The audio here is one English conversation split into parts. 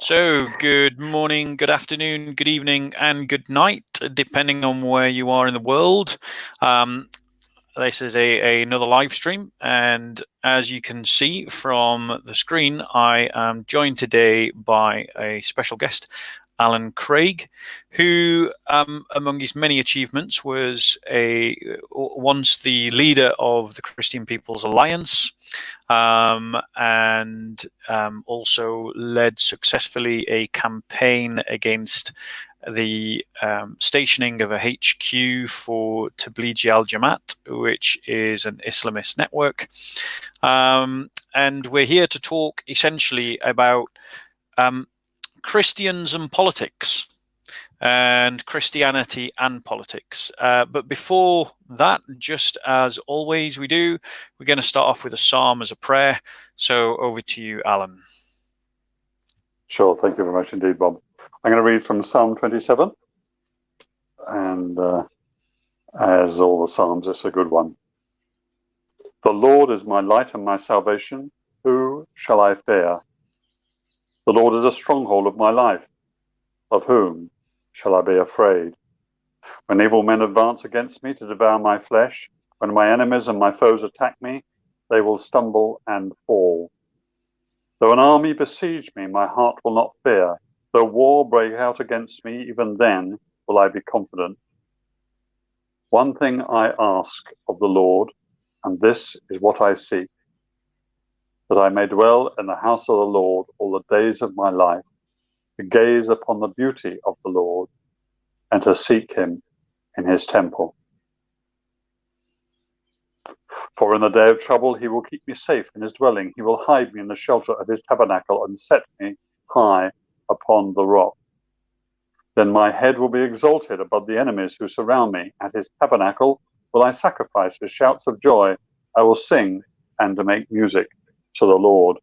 So, good morning, good afternoon, good evening, and good night, depending on where you are in the world. This is another live stream, and as you can see from the screen, I am joined today by a special guest, Alan Craig, who, among his many achievements, was once the leader of the Christian People's Alliance, and also led successfully a campaign against the stationing of a HQ for Tablighi al-Jamaat, which is an Islamist network. And we're here to talk essentially about Christians and politics, and Christianity and politics. But before that, just as always we do, we're going to start off with a psalm as a prayer. So over to you, Alan. Sure, thank you very much indeed, Bob. I'm going to read from Psalm 27, and as all the Psalms, it's a good one. The Lord is my light and my salvation. Who shall I fear? The Lord is a stronghold of my life. Of whom shall I be afraid? When evil men advance against me to devour my flesh, when my enemies and my foes attack me, they will stumble and fall. Though an army besiege me, my heart will not fear. Though war break out against me, even then will I be confident. One thing I ask of the Lord, and this is what I seek, that I may dwell in the house of the Lord all the days of my life, to gaze upon the beauty of the Lord, and to seek him in his temple. For in the day of trouble he will keep me safe in his dwelling. He will hide me in the shelter of his tabernacle and set me high upon the rock. Then my head will be exalted above the enemies who surround me. At his tabernacle will I sacrifice with shouts of joy. I will sing and make music to the Lord.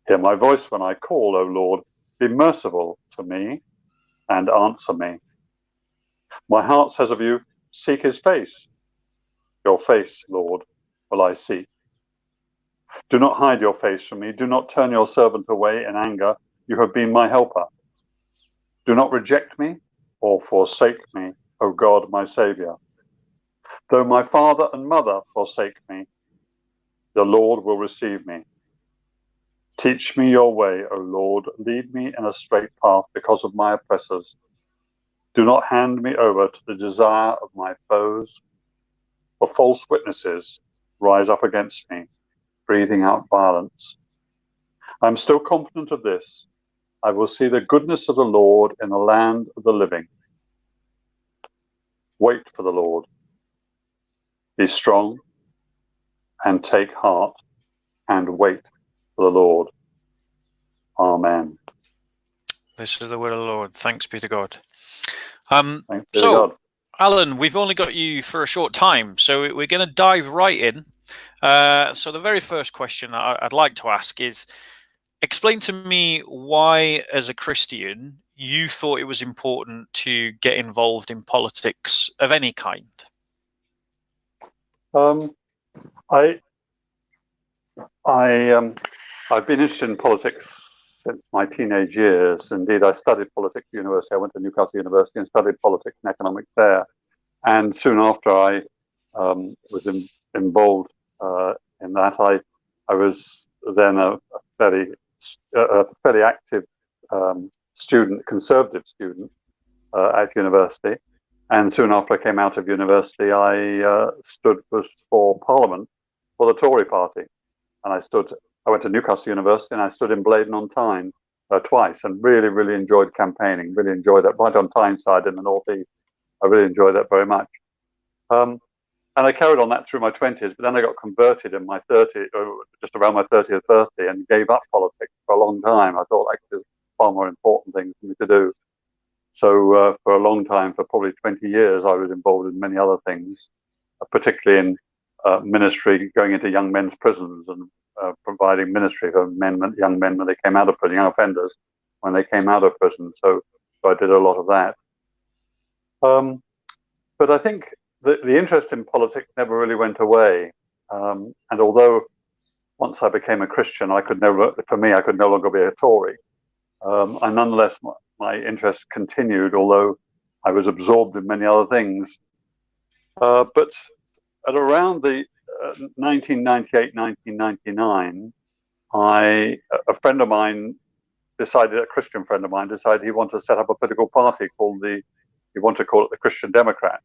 Hear my voice when I call, O Lord. Be merciful to me and answer me. My heart says of you, seek his face. Your face, Lord, will I seek. Do not hide your face from me. Do not turn your servant away in anger. You have been my helper. Do not reject me or forsake me, O God, my Saviour. Though my father and mother forsake me, the Lord will receive me. Teach me your way, O Lord. Lead me in a straight path because of my oppressors. Do not hand me over to the desire of my foes, for false witnesses rise up against me, breathing out violence. I am still confident of this. I will see the goodness of the Lord in the land of the living. Wait for the Lord. Be strong and take heart and wait for the Lord. Amen. This is the word of the Lord. Thanks be to God. Thanks be to God. Alan, we've only got you for a short time, so we're going to dive right in. So the very first question I'd like to ask is, explain to me why, as a Christian, you thought it was important to get involved in politics of any kind. I've been interested in politics since my teenage years. Indeed, I studied politics at university. I went to Newcastle University and studied politics and economics there. And soon after I was involved in that, I was then a fairly active student, conservative student at university. And soon after I came out of university, I stood for Parliament for the Tory party. And I went to Newcastle University and I stood in Blaydon-on-Tyne twice, and really, really enjoyed campaigning, really enjoyed that, right on Tyneside in the northeast. I really enjoyed that very much. And I carried on that through my 20s, but then I got converted in my 30s, just around my 30th birthday, and gave up politics for a long time. I thought there's far more important things for me to do. So for a long time, for probably 20 years, I was involved in many other things, particularly in ministry, going into young men's prisons and providing ministry for young men when they came out of prison, young offenders when they came out of prison. So I did a lot of that. But I think the interest in politics never really went away. And although once I became a Christian, I could no longer be a Tory. And nonetheless, my interest continued, although I was absorbed in many other things. But at around the 1998, 1999, a friend of mine a Christian friend of mine decided he wanted to set up a political party he wanted to call it the Christian Democrats.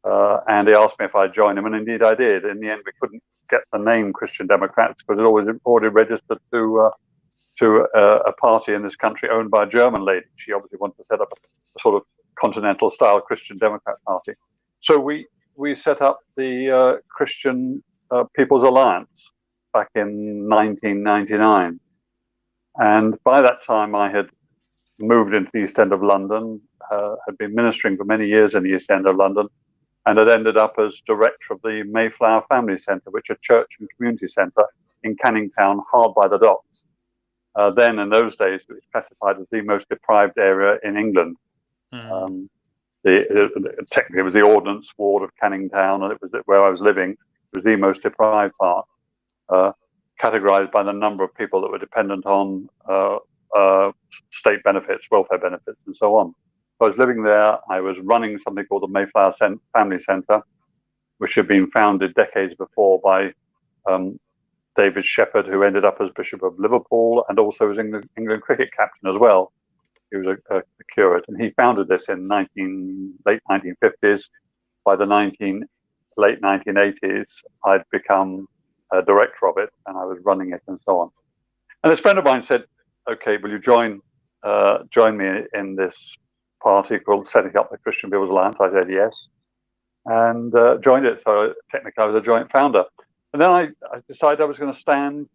And he asked me if I'd join him, and indeed I did. In the end, we couldn't get the name Christian Democrats because it was already registered to a party in this country owned by a German lady. She obviously wanted to set up a sort of continental-style Christian Democrat party. So we set up the Christian People's Alliance back in 1999. And by that time, I had moved into the East End of London, had been ministering for many years in the East End of London, and had ended up as director of the Mayflower Family Centre, which is a church and community centre in Canning Town, hard by the docks. Then, in those days, it was classified as the most deprived area in England. Technically, it was the Ordnance Ward of Canning Town, and it was where I was living. It was the most deprived part, categorized by the number of people that were dependent on state benefits, welfare benefits, and so on. So I was living there. I was running something called the Mayflower Family Centre, which had been founded decades before by David Shepherd, who ended up as Bishop of Liverpool and also was England cricket captain as well. He was a curate, and he founded this in late 1950s. By the late 1980s, I'd become a director of it, and I was running it, and so on. And this friend of mine said, "Okay, will you join me in this party called Setting Up the Christian People's Alliance?" I said yes, and joined it. So technically, I was a joint founder. And then I decided I was going to stand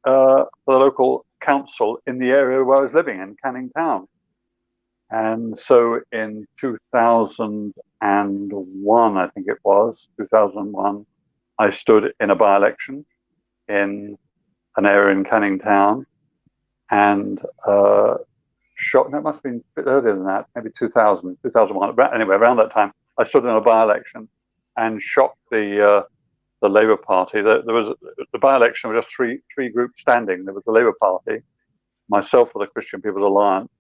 for the local council in the area where I was living, in Canning Town. And so in 2001, I think it was, 2001, I stood in a by-election in an area in Canning Town, and it must have been a bit earlier than that, maybe 2000, 2001. Anyway, around that time, I stood in a by-election and shocked the Labour Party. The by-election was just three groups standing. There was the Labour Party, myself for the Christian People's Alliance,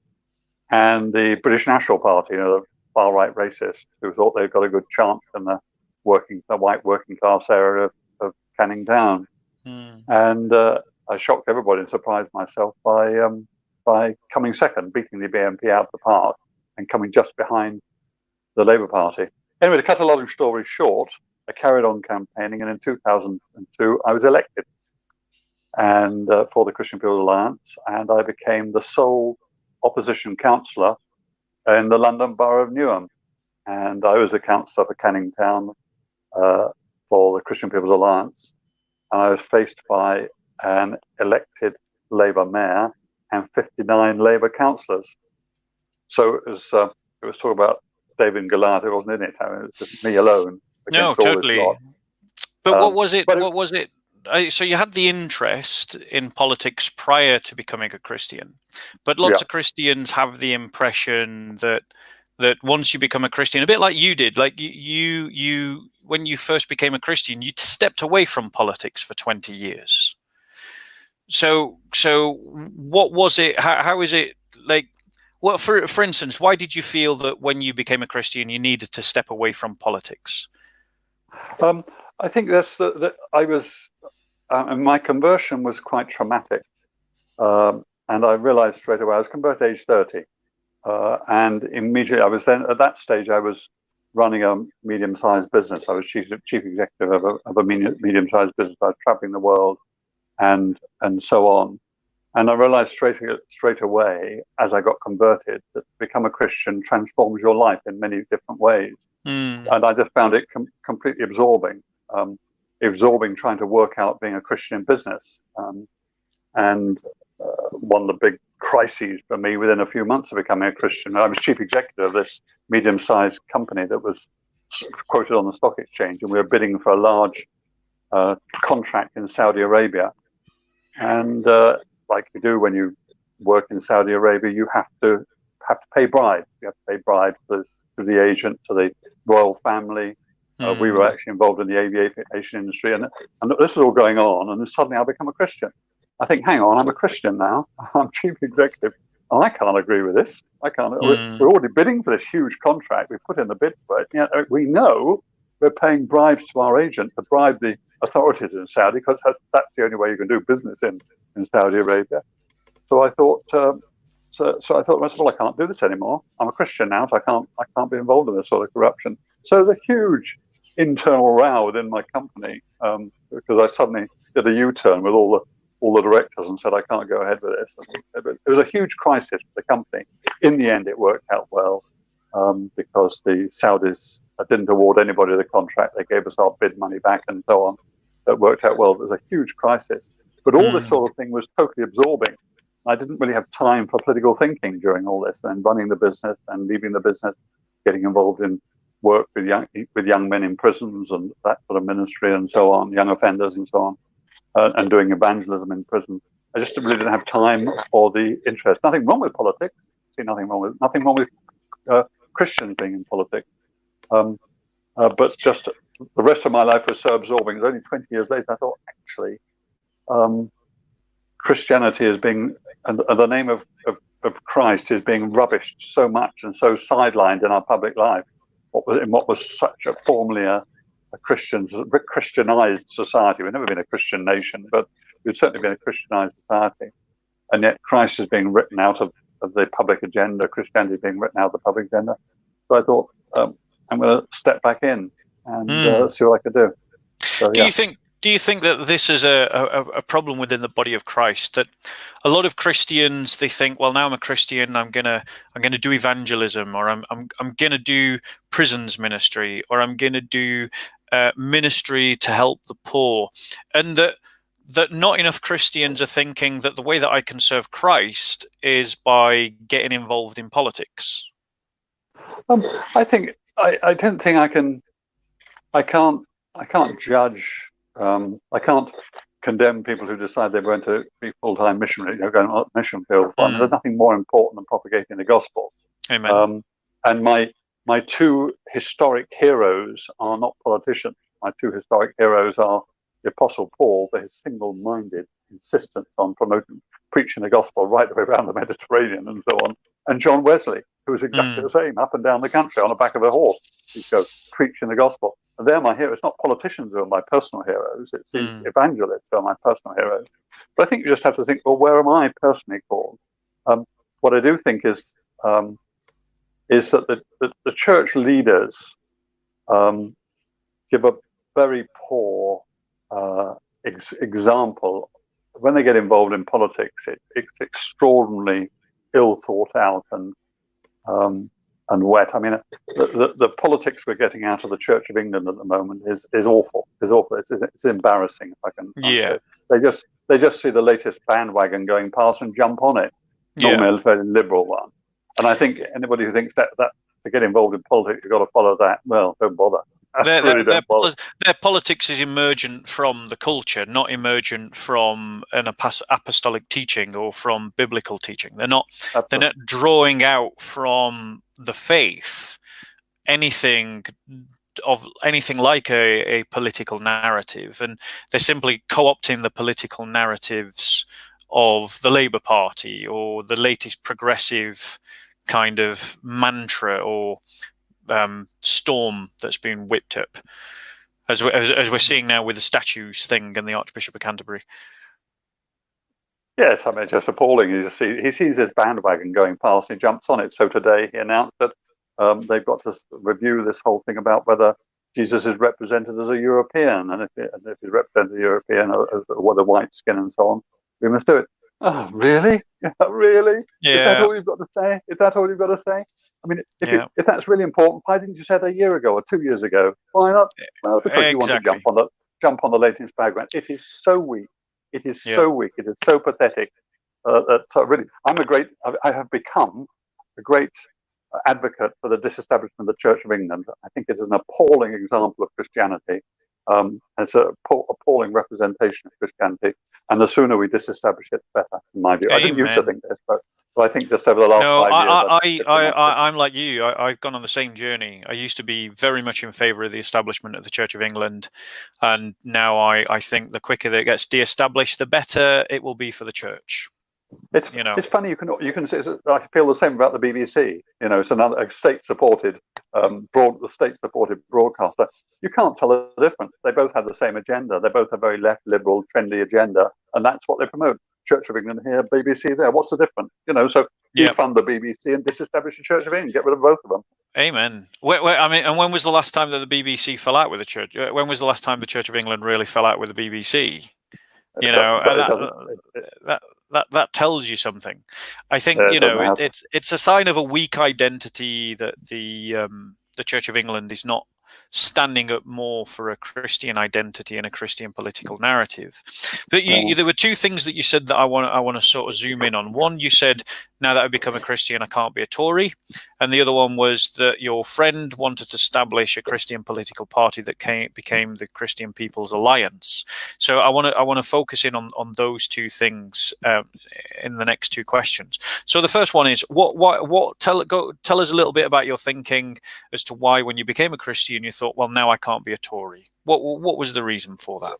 and the British National Party, the far-right racists who thought they'd got a good chance in the white working class area of Canning Town. And I shocked everybody and surprised myself by coming second, beating the BNP out of the park and coming just behind the Labour Party. Anyway, to cut a long story short, I carried on campaigning, and in 2002, I was elected and for the Christian People's Alliance, and I became the sole opposition councillor in the London Borough of Newham. And I was a councillor for Canning Town for the Christian People's Alliance, and I was faced by an elected Labour mayor and 59 Labour councillors. So it was talk about David and Goliath. It wasn't in it. I mean, it was just me alone. No, totally. But what was it? What was it? So you had the interest in politics prior to becoming a Christian, but lots of Christians have the impression that once you become a Christian, a bit like you did, like you when you first became a Christian, you stepped away from politics for 20 years. So what was it? How is it like? Well, for instance, why did you feel that when you became a Christian, you needed to step away from politics? I think that's that I was. My conversion was quite traumatic, and I realized straight away I was converted at age 30, and immediately I was then at that stage I was running a medium-sized business. I was chief executive of a medium-sized business. I was traveling the world, and so on. And I realized straight away as I got converted that to become a Christian transforms your life in many different ways. And I just found it completely absorbing. Absorbing trying to work out being a Christian in business. And one of the big crises for me within a few months of becoming a Christian, I was chief executive of this medium-sized company that was quoted on the stock exchange, and we were bidding for a large contract in Saudi Arabia. And like you do when you work in Saudi Arabia, you have to pay bribes. You have to pay bribes to the agent, to the royal family. We were actually involved in the aviation industry, and this is all going on. And then suddenly I become a Christian. I think, hang on, I'm a Christian now. I'm chief executive I can't agree with this. I can't. We're already bidding for this huge contract. We put in the bid for it. We know we're paying bribes to our agent to bribe the authorities in Saudi, because that's the only way you can do business in Saudi Arabia. So I thought, so I thought to myself, well, I can't do this anymore. I'm a Christian now, so I can't be involved in this sort of corruption. So the huge internal row within my company, because I suddenly did a U-turn with all the directors and said I can't go ahead with this. It was a huge crisis for the company. In the end, it worked out well, because the Saudis didn't award anybody the contract. They gave us our bid money back and so on. It worked out well. It was a huge crisis. But all this sort of thing was totally absorbing. I didn't really have time for political thinking during all this, and running the business and leaving the business, getting involved in work with young men in prisons and that sort of ministry and so on, young offenders and so on, and doing evangelism in prison. I just really didn't have time or the interest. Nothing wrong with politics. See, nothing wrong with Christians being in politics. But just the rest of my life was so absorbing. It was only 20 years later I thought, actually, Christianity is being, and the name of Christ is being rubbished so much and so sidelined in our public life. What was such a formerly a Christianized society. We've never been a Christian nation, but we've certainly been a Christianized society. And yet Christ is being written out of the public agenda, Christianity is being written out of the public agenda. So I thought, I'm going to step back in and see what I could do. So, Do you think that this is a problem within the body of Christ? That a lot of Christians, they think, well, now I'm a Christian, I'm gonna do evangelism, or I'm gonna do prisons ministry, or I'm gonna do ministry to help the poor, and that not enough Christians are thinking that the way that I can serve Christ is by getting involved in politics. I think I don't think I can't judge. I can't condemn people who decide they're going to be full-time missionary, going on a mission field. I mean, there's nothing more important than propagating the gospel. Amen. And my two historic heroes are not politicians. My two historic heroes are the Apostle Paul, for his single-minded insistence on preaching the gospel right the way around the Mediterranean and so on, and John Wesley, who was exactly the same, up and down the country on the back of a horse. He'd go preaching the gospel. And they're my heroes. It's not politicians who are my personal heroes. It's these evangelists who are my personal heroes. But I think you just have to think, well, where am I personally called? What I do think is that the church leaders give a very poor example. When they get involved in politics, it's extraordinarily ill thought out and wet. I mean, the politics we're getting out of the Church of England at the moment is awful. It's awful. It's embarrassing. If I can. Yeah. They just see the latest bandwagon going past and jump on it. Normally a very liberal one. And I think anybody who thinks that to get involved in politics, you've got to follow that. Well, don't bother. Their politics is emergent from the culture, not emergent from an apostolic teaching or from biblical teaching. They're not drawing out from the faith anything like a political narrative, and they're simply co-opting the political narratives of the Labour Party or the latest progressive kind of mantra or storm that's been whipped up, as we're seeing now with the statues thing and the Archbishop of Canterbury. Yes, I mean, just appalling. He sees this bandwagon going past, he jumps on it. So today he announced that they've got to review this whole thing about whether Jesus is represented as a European, and if he's represented as a European, with a white skin and so on, we must do it. Oh, really? Really? Yeah. Is that all you've got to say? Is that all you've got to say? I mean, if that's really important, why didn't you say that a year ago or 2 years ago? Why not? Well, because you want to jump on the latest background. It is so weak. It is so weak. It is so pathetic. That really, I have become a great advocate for the disestablishment of the Church of England. I think it is an appalling example of Christianity. It's an appalling representation of Christianity. And the sooner we disestablish it, the better, in my view. I didn't used to think this, but I think just over the last 5 years. I'm like you. I've gone on the same journey. I used to be very much in favour of the establishment of the Church of England, and now I think the quicker that it gets de-established, the better it will be for the church. It's You know. it's funny. You can say, I feel the same about the BBC. You know, it's another state-supported state-supported broadcaster. You can't tell the difference. They both have the same agenda. They both have very left, liberal, trendy agenda, and that's what they promote. Church of England here, BBC there. What's the difference? You know, so defund the BBC and disestablish the Church of England. Get rid of both of them. Amen. I mean, and when was the last time that the BBC fell out with the church? When was the last time the Church of England really fell out with the BBC? You know, that tells you something. I think it's a sign of a weak identity that the Church of England is not standing up more for a Christian identity and a Christian political narrative. But there were two things that you said that I want to sort of zoom in on. One, you said, now that I've become a Christian, I can't be a Tory. And the other one was that your friend wanted to establish a Christian political party that became the Christian People's Alliance. So I want to focus in on those two things in the next two questions. So the first one is, tell us a little bit about your thinking as to why, when you became a Christian, you thought, well, now I can't be a Tory. What was the reason for that?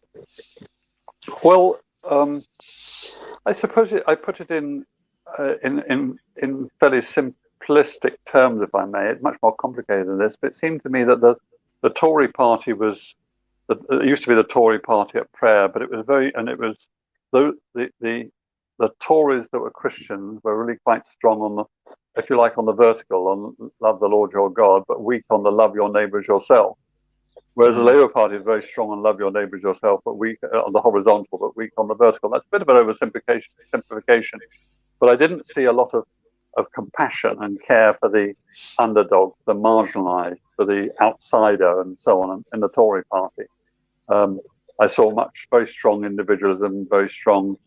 Well, I suppose I put it in fairly simplistic terms, if I may. It's much more complicated than this, but it seemed to me that the Tory party was, it used to be the Tory party at prayer, but it was the Tories that were Christians were really quite strong on the, if you like, on the vertical, on love the Lord your God, but weak on the love your neighbour as yourself. Whereas the Labour Party is very strong on love your neighbour as yourself, but weak on the horizontal, but weak on the vertical. That's a bit of an oversimplification. But I didn't see a lot of compassion and care for the underdog, the marginalised, for the outsider, and so on in the Tory party. I saw very strong individualism, very strong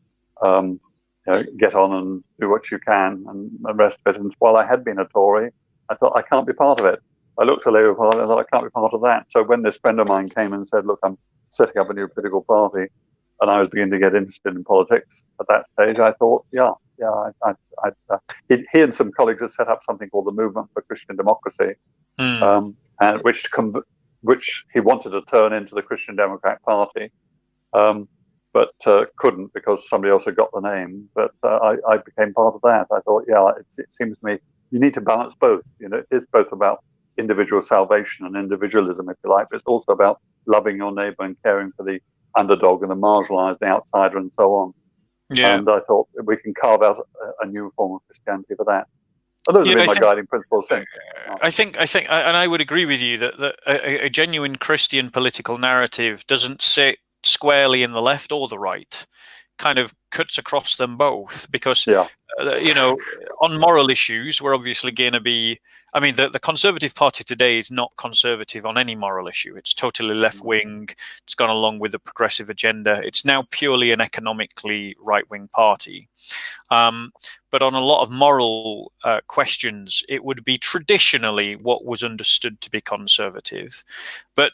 get on and do what you can, and the rest of it. And while I had been a Tory, I thought, I can't be part of it. I looked at the Labour Party and I thought, I can't be part of that. So when this friend of mine came and said, look, I'm setting up a new political party, and I was beginning to get interested in politics at that stage, I thought, he and some colleagues had set up something called the Movement for Christian Democracy, and which he wanted to turn into the Christian Democrat Party, but couldn't because somebody else had got the name. But I became part of that. I thought, it seems to me you need to balance both. You know, it is both about individual salvation and individualism, if you like, but it's also about loving your neighbour and caring for the underdog and the marginalised, the outsider, and so on. Yeah. And I thought we can carve out a new form of Christianity for that. And those have been my guiding principles since. I think, and I would agree with you that a genuine Christian political narrative doesn't sit squarely in the left or the right. Kind of cuts across them both, because on moral issues, we're obviously going to be. I mean, the Conservative Party today is not conservative on any moral issue. It's totally left-wing. It's gone along with the progressive agenda. It's now purely an economically right-wing party. But on a lot of moral questions, it would be traditionally what was understood to be conservative. But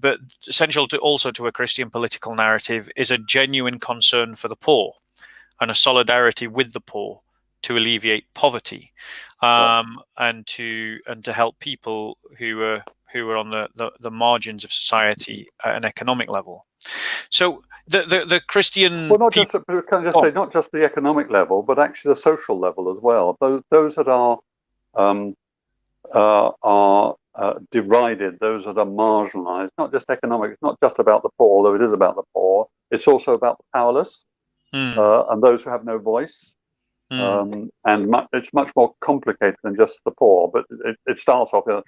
but essential to a Christian political narrative is a genuine concern for the poor and a solidarity with the poor to alleviate poverty, and to help people who are on the margins of society at an economic level. So the Christian not just the economic level, but actually the social level as well. Those that are derided, those that are marginalised. Not just economic. It's not just about the poor, although it is about the poor. It's also about the powerless and those who have no voice. And it's much more complicated than just the poor. But it starts off, the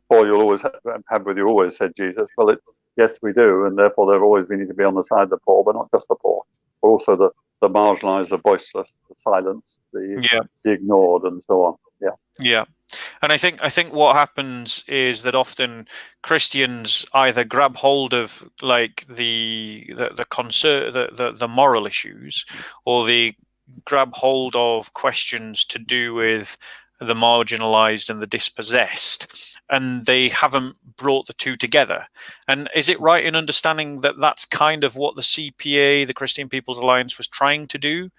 poor you'll always have with you, always, said Jesus. Well, yes, we do, and therefore we need to be on the side of the poor, but not just the poor, but also the marginalised, the voiceless, the silenced, the ignored, and so on. Yeah. And I think what happens is that often Christians either grab hold of like the moral issues, or they grab hold of questions to do with the marginalized and the dispossessed, and they haven't brought the two together. And is it right in understanding that that's kind of what the CPA, the Christian People's Alliance, was trying to do,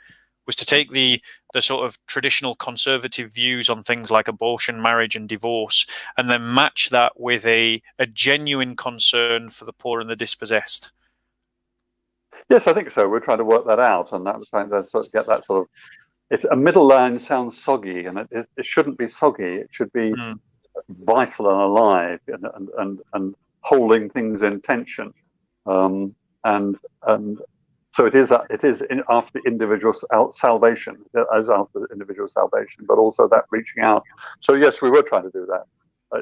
was to take the sort of traditional conservative views on things like abortion, marriage, and divorce, and then match that with a genuine concern for the poor and the dispossessed? Yes, I think so. We're trying to work that out, and that was trying to sort of get that sort of. It's a middle line sounds soggy, and it shouldn't be soggy. It should be vital and alive, and holding things in tension, and so it is after the individual salvation, as after the individual salvation, but also that reaching out. So yes, we were trying to do that.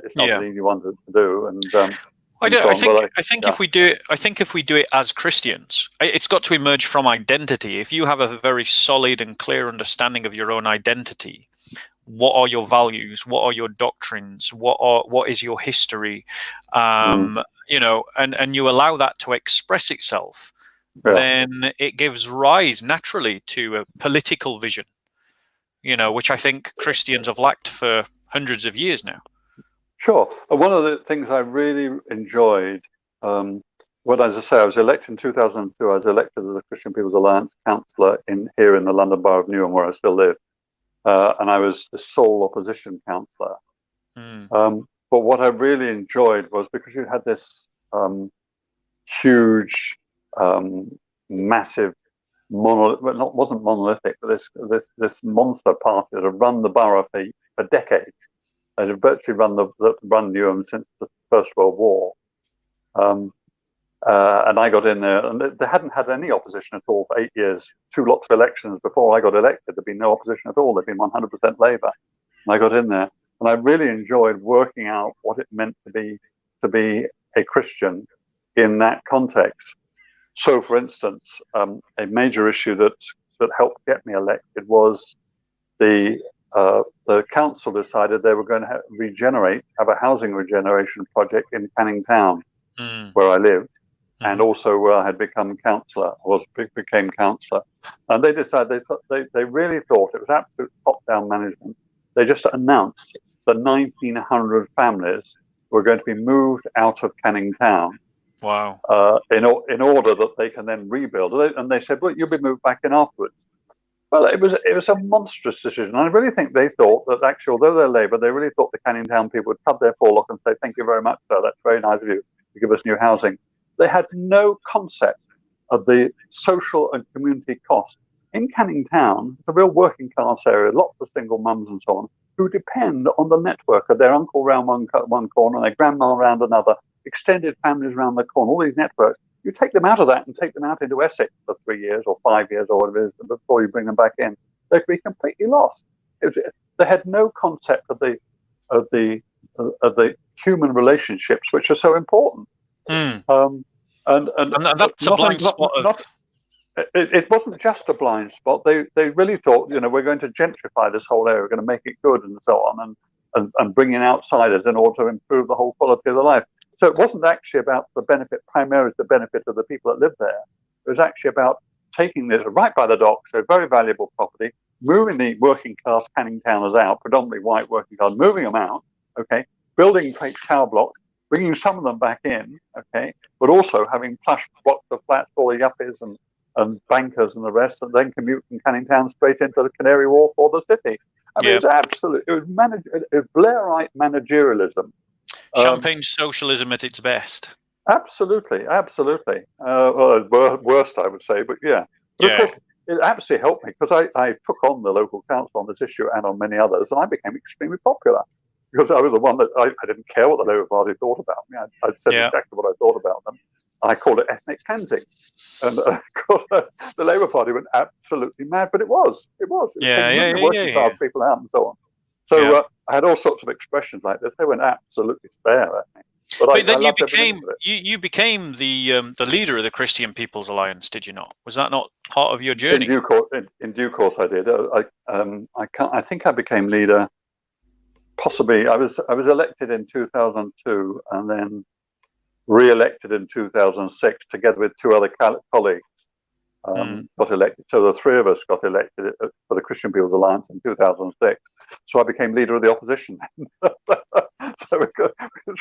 It's not an easy one to do, and. I think if we do it as Christians, it's got to emerge from identity. If you have a very solid and clear understanding of your own identity, what are your values? What are your doctrines? What is your history? You know, and you allow that to express itself, then it gives rise naturally to a political vision. You know, which I think Christians have lacked for hundreds of years now. Sure. One of the things I really enjoyed, as I say, I was elected in 2002. I was elected as a Christian People's Alliance councillor here in the London Borough of Newham, where I still live, and I was the sole opposition councillor. But what I really enjoyed was because you had this huge, massive wasn't monolithic, but this monster party that had run the borough for decades. They had virtually run Newham since the First World War, and I got in there, and they hadn't had any opposition at all for 8 years. 2 lots of elections before I got elected, there'd been no opposition at all. There'd been 100% Labour, and I got in there, and I really enjoyed working out what it meant to be a Christian in that context. So, for instance, a major issue that helped get me elected was the council decided they were going to have a housing regeneration project in Canning Town, where I lived, and also where I had become councillor, became councillor. And they decided they really thought it was absolute top-down management. They just announced that 1,900 families were going to be moved out of Canning Town. Wow! In order that they can then rebuild, and they said, "Well, you'll be moved back in afterwards." Well, it was a monstrous decision. I really think they thought that actually, although they're Labour, they really thought the Canning Town people would cut their forelock and say, "Thank you very much, sir. That's very nice of you to give us new housing." They had no concept of the social and community cost. In Canning Town, it's a real working class area, lots of single mums and so on, who depend on the network of their uncle round one corner, their grandma round another, extended families round the corner, all these networks. You take them out of that and take them out into Essex for 3 years or 5 years or whatever it is before you bring them back in, they could be completely lost. They had no concept of the human relationships, which are so important. And that's a blind spot. It wasn't just a blind spot. They really thought, we're going to gentrify this whole area, we're going to make it good and so on, and bring in outsiders in order to improve the whole quality of the life. So it wasn't actually about primarily the benefit of the people that lived there. It was actually about taking this right by the docks, so very valuable property, moving the working class Canning Towners out, predominantly white working class, moving them out, building fake tower blocks, bringing some of them back in, but also having plush blocks of flats for the yuppies and bankers and the rest, and then commute from Canning Town straight into the Canary Wharf or the city. I mean, it was Blairite managerialism. Champagne socialism at its best. Absolutely. Well, worst, I would say, but yeah. But of course, it absolutely helped me because I took on the local council on this issue and on many others, and I became extremely popular because I was the one that I didn't care what the Labour Party thought about me. I'd said exactly what I thought about them. I called it ethnic cleansing, and the Labour Party went absolutely mad. But it was working class people out and so on. So I had all sorts of expressions like this. They went absolutely spare at me. But then you became the leader of the Christian People's Alliance, did you not? Was that not part of your journey? In due course, I did. I think I became leader. Possibly, I was elected in 2002, and then re-elected in 2006, together with 2 other colleagues. Got elected. So the 3 of us got elected for the Christian People's Alliance in 2006. So I became leader of the opposition. So we got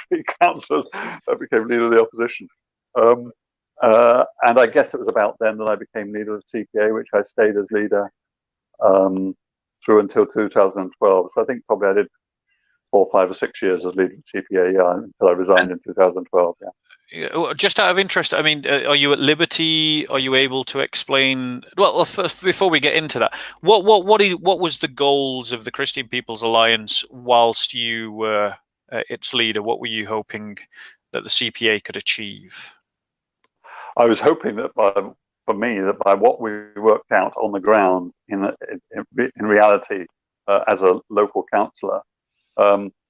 3 councillors. I became leader of the opposition. And I guess it was about then that I became leader of CPA, which I stayed as leader through until 2012. So I think probably I did 4, 5 or 6 years as leader of CPA, until I resigned in 2012. Yeah. Just out of interest, I mean, are you at liberty? Are you able to explain? Well, first, before we get into that, what was the goals of the Christian People's Alliance whilst you were its leader? What were you hoping that the CPA could achieve? I was hoping that for me, that by what we worked out on the ground in reality as a local councillor,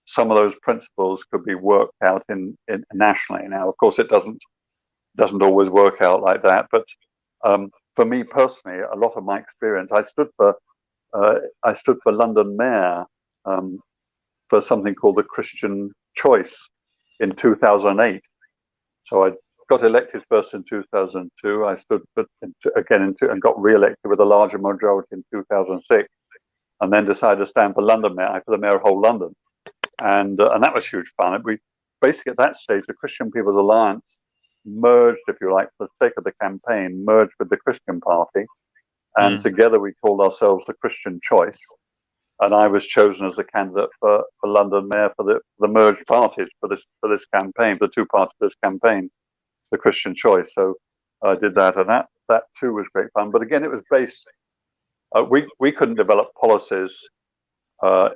some of those principles could be worked out in nationally. Now, of course, it doesn't always work out like that. But for me personally, a lot of my experience, I stood for London Mayor for something called the Christian Choice in 2008. So I got elected first in 2002. I stood again and got re-elected with a larger majority in 2006, and then decided to stand for London Mayor, for the Mayor of whole London. And that was huge fun. We basically at that stage, the Christian People's Alliance merged, if you like, for the sake of the campaign, merged with the Christian Party, and together we called ourselves the Christian Choice. And I was chosen as a candidate for London Mayor for the merged parties for this campaign, the two parties for this campaign, the Christian Choice. So I did that, and that too was great fun. But again, it was based. We couldn't develop policies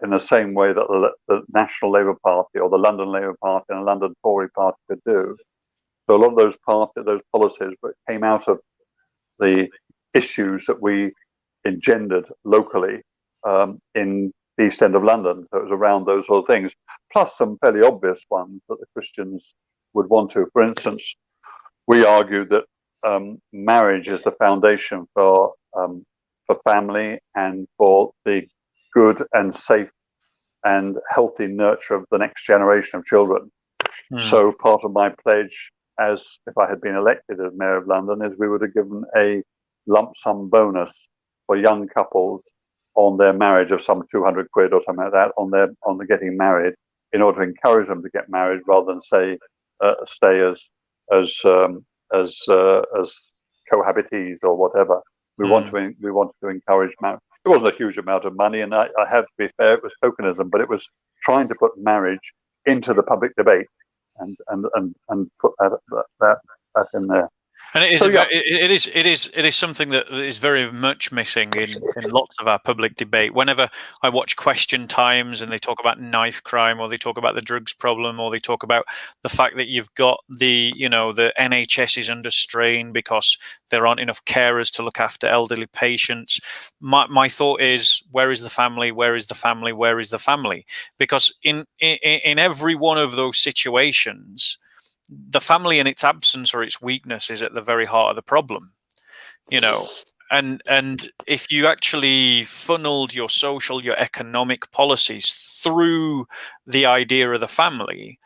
in the same way that the National Labour Party or the London Labour Party and the London Tory Party could do. So a lot of those policies came out of the issues that we engendered locally in the East End of London. So it was around those sort of things, plus some fairly obvious ones that the Christians would want to. For instance, we argued that marriage is the foundation for family and for the good and safe and healthy nurture of the next generation of children. So part of my pledge, as if I had been elected as Mayor of London, is we would have given a lump sum bonus for young couples on their marriage of some 200 quid or something like that on the getting married, in order to encourage them to get married rather than stay as cohabitees or whatever. We wanted to encourage marriage. It wasn't a huge amount of money, and I have to be fair, it was tokenism, but it was trying to put marriage into the public debate and put that in there. And it is, so, yeah. it is something that is very much missing in lots of our public debate. Whenever I watch Question Times and they talk about knife crime, or they talk about the drugs problem, or they talk about the fact that you've got the NHS is under strain because there aren't enough carers to look after elderly patients. My thought is, where is the family? Where is the family? Where is the family? Because in every one of those situations, the family in its absence or its weakness is at the very heart of the problem, and if you actually funneled your social, your economic policies through the idea of the family,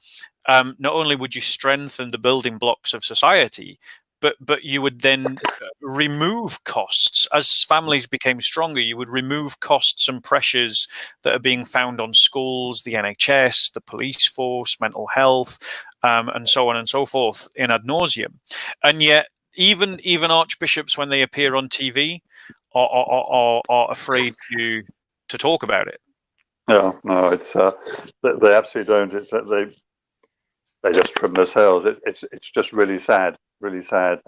not only would you strengthen the building blocks of society, but you would then remove costs. As families became stronger, you would remove costs and pressures that are being found on schools, the NHS, the police force, mental health, and so on and so forth in ad nauseum. And yet, even archbishops, when they appear on TV, are afraid to talk about it. No, it's they absolutely don't. It's that they just trim their sails. It's just really sad. Really sad.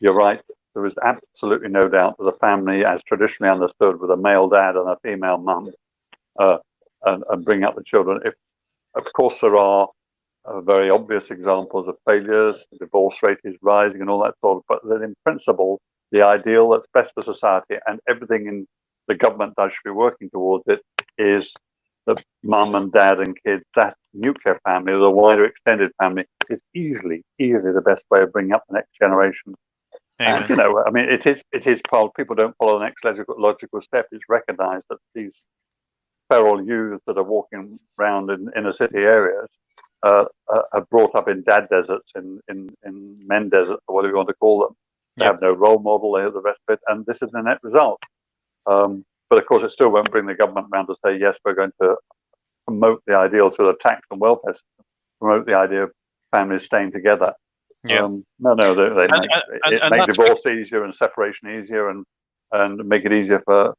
You're right. There is absolutely no doubt that the family, as traditionally understood, with a male dad and a female mum, and bring up the children. If, of course, there are very obvious examples of failures, the divorce rate is rising, and all that sort of. But then, in principle, the ideal that's best for society, and everything in the government that should be working towards it, is the mum and dad and kids, that nuclear family, or the wider extended family, is easily the best way of bringing up the next generation. And, I mean, it is part. People don't follow the next logical step. It's recognised that these feral youths that are walking around in inner city areas are brought up in dad deserts, in men deserts, or whatever you want to call them. They have no role model. They have the rest of it, and this is the net result. But of course, it still won't bring the government around to say, yes, we're going to promote the ideal through the tax and welfare system, promote the idea of families staying together. Yeah. No, they make divorce easier and separation easier, and make it easier for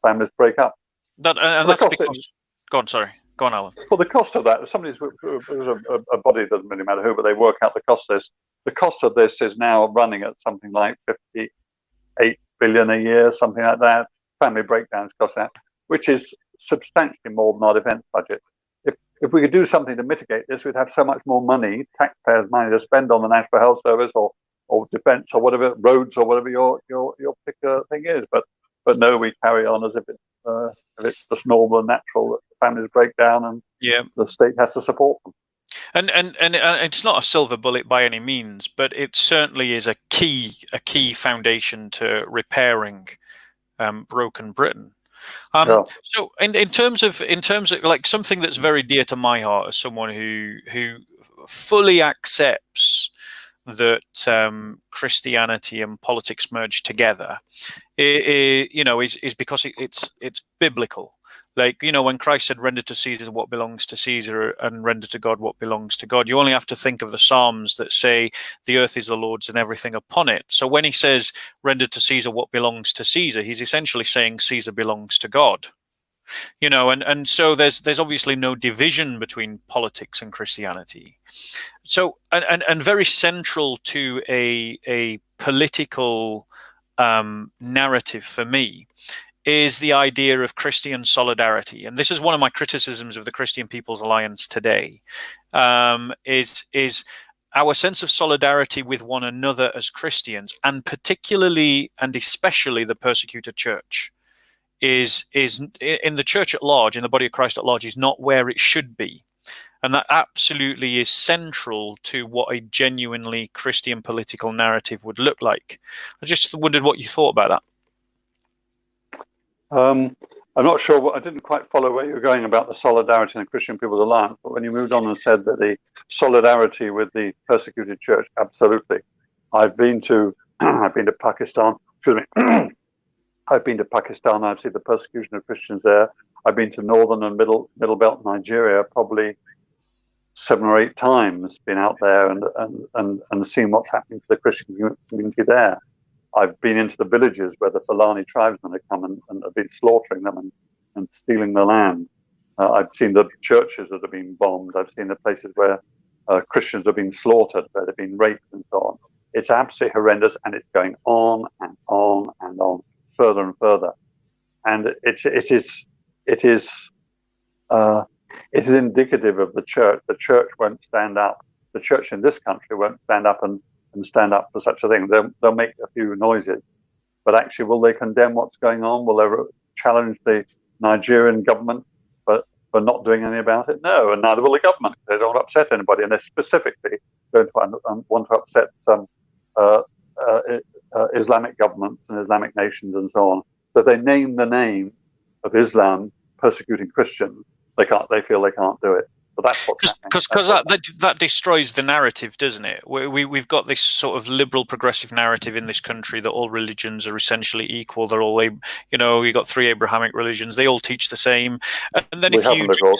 families to break up. That's because. Go on, sorry. Go on, Alan. Well, the cost of that, there's a body, doesn't really matter who, but they work out the cost of this. The cost of this is now running at something like 58 billion a year, something like that. Family breakdowns cost that, which is substantially more than our defence budget. If we could do something to mitigate this, we'd have so much more money, taxpayers' money, to spend on the National Health Service or defence or whatever, roads or whatever your particular thing is. But no, we carry on as if it's just normal and natural that families break down and the state has to support them. And it's not a silver bullet by any means, but it certainly is a key foundation to repairing broken Britain. So in terms of like something that's very dear to my heart as someone who fully accepts that Christianity and politics merge together, is because it's biblical. Like, when Christ said, render to Caesar what belongs to Caesar and render to God what belongs to God, you only have to think of the Psalms that say the earth is the Lord's and everything upon it. So when he says, render to Caesar what belongs to Caesar, he's essentially saying Caesar belongs to God. And so there's obviously no division between politics and Christianity. So, and very central to a political narrative for me is the idea of Christian solidarity. And this is one of my criticisms of the Christian People's Alliance today, is our sense of solidarity with one another as Christians, and particularly and especially the persecuted church, is in the church at large, in the body of Christ at large, is not where it should be. And that absolutely is central to what a genuinely Christian political narrative would look like. I just wondered what you thought about that. I'm not sure. I didn't quite follow where you were going about the solidarity in the Christian People's Alliance, but when you moved on and said that the solidarity with the persecuted church, absolutely. I've been to Pakistan. Excuse me. I've been to Pakistan. I've seen the persecution of Christians there. I've been to northern and middle belt Nigeria probably 7 or 8 times. Been out there and seen what's happening to the Christian community there. I've been into the villages where the Fulani tribesmen have come and have been slaughtering them and stealing the land. I've seen the churches that have been bombed. I've seen the places where Christians have been slaughtered, where they've been raped and so on. It's absolutely horrendous, and it's going on and on and on, further and further. And it is indicative of the church. The church won't stand up. The church in this country won't stand up and stand up for such a thing. They'll make a few noises, but actually, will they condemn what's going on? Will they challenge the Nigerian government for not doing anything about it? No, and neither will the government. They don't upset anybody, and they specifically don't want to upset some Islamic governments and Islamic nations and so on. So they name the name of Islam persecuting Christians. They feel they can't do it. But that's what's happening. Because that destroys the narrative, doesn't it? We've got this sort of liberal progressive narrative in this country that all religions are essentially equal. They're all, you've got 3 Abrahamic religions. They all teach the same. And then we've only got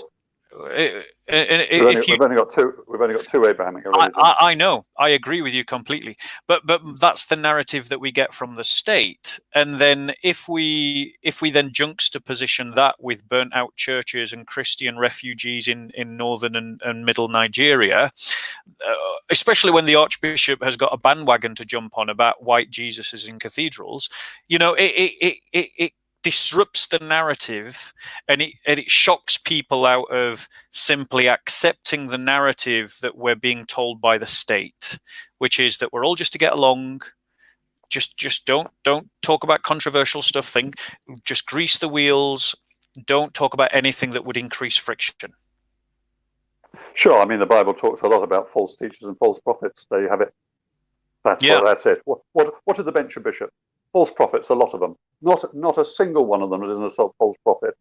2 Abrahamic religions. I know. I agree with you completely. But that's the narrative that we get from the state. And then if we then juxtaposition that with burnt out churches and Christian refugees in northern and middle Nigeria, especially when the Archbishop has got a bandwagon to jump on about white Jesuses in cathedrals, it disrupts the narrative, and it shocks people out of simply accepting the narrative that we're being told by the state, which is that we're all just to get along. Just don't talk about controversial stuff. Just grease the wheels. Don't talk about anything that would increase friction. Sure, I mean the Bible talks a lot about false teachers and false prophets. There you have it. That's it. What are the bench of bishops? False prophets, a lot of them. Not a single one of them is a false prophet,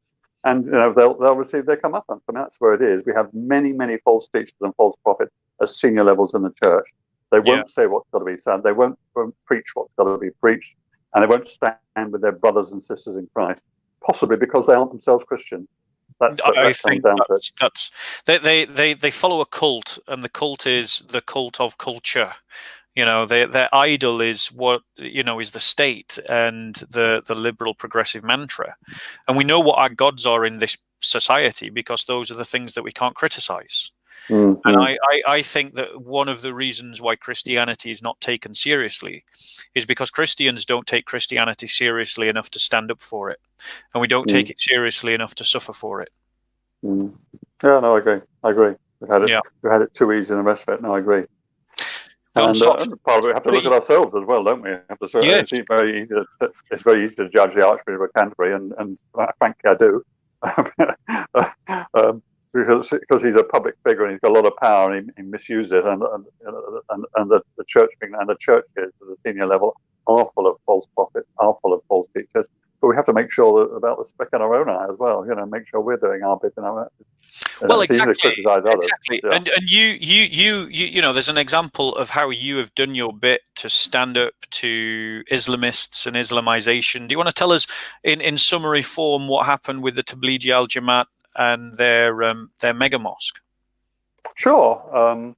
and they'll receive their comeuppance. I mean, that's where it is. We have many false teachers and false prophets at senior levels in the church. They won't say what's got to be said. They won't preach what's got to be preached, and they won't stand with their brothers and sisters in Christ. Possibly because they aren't themselves Christian. I think they follow a cult, and the cult is the cult of culture. Their idol is what is the state and the liberal progressive mantra, and we know what our gods are in this society, because those are the things that we can't criticize. Mm-hmm. And I think that one of the reasons why Christianity is not taken seriously is because Christians don't take Christianity seriously enough to stand up for it, and we don't take it seriously enough to suffer for it. Yeah, no, I agree. We've had it too easy, and the rest of it. No, I agree. And part of it, we have to look at ourselves as well, don't we? Yes. It's very easy to judge the Archbishop of Canterbury, and frankly, I do, because he's a public figure and he's got a lot of power, and he misuses it, and the church and the churches at the senior level are full of false prophets, are full of false teachers. But we have to make sure that about the speck in our own eye as well. Make sure we're doing our bit in our. Well, exactly. Yeah. And you know, there's an example of how you have done your bit to stand up to Islamists and Islamization. Do you want to tell us, in summary form, what happened with the Tablighi al-Jamaat and their mega mosque? Sure.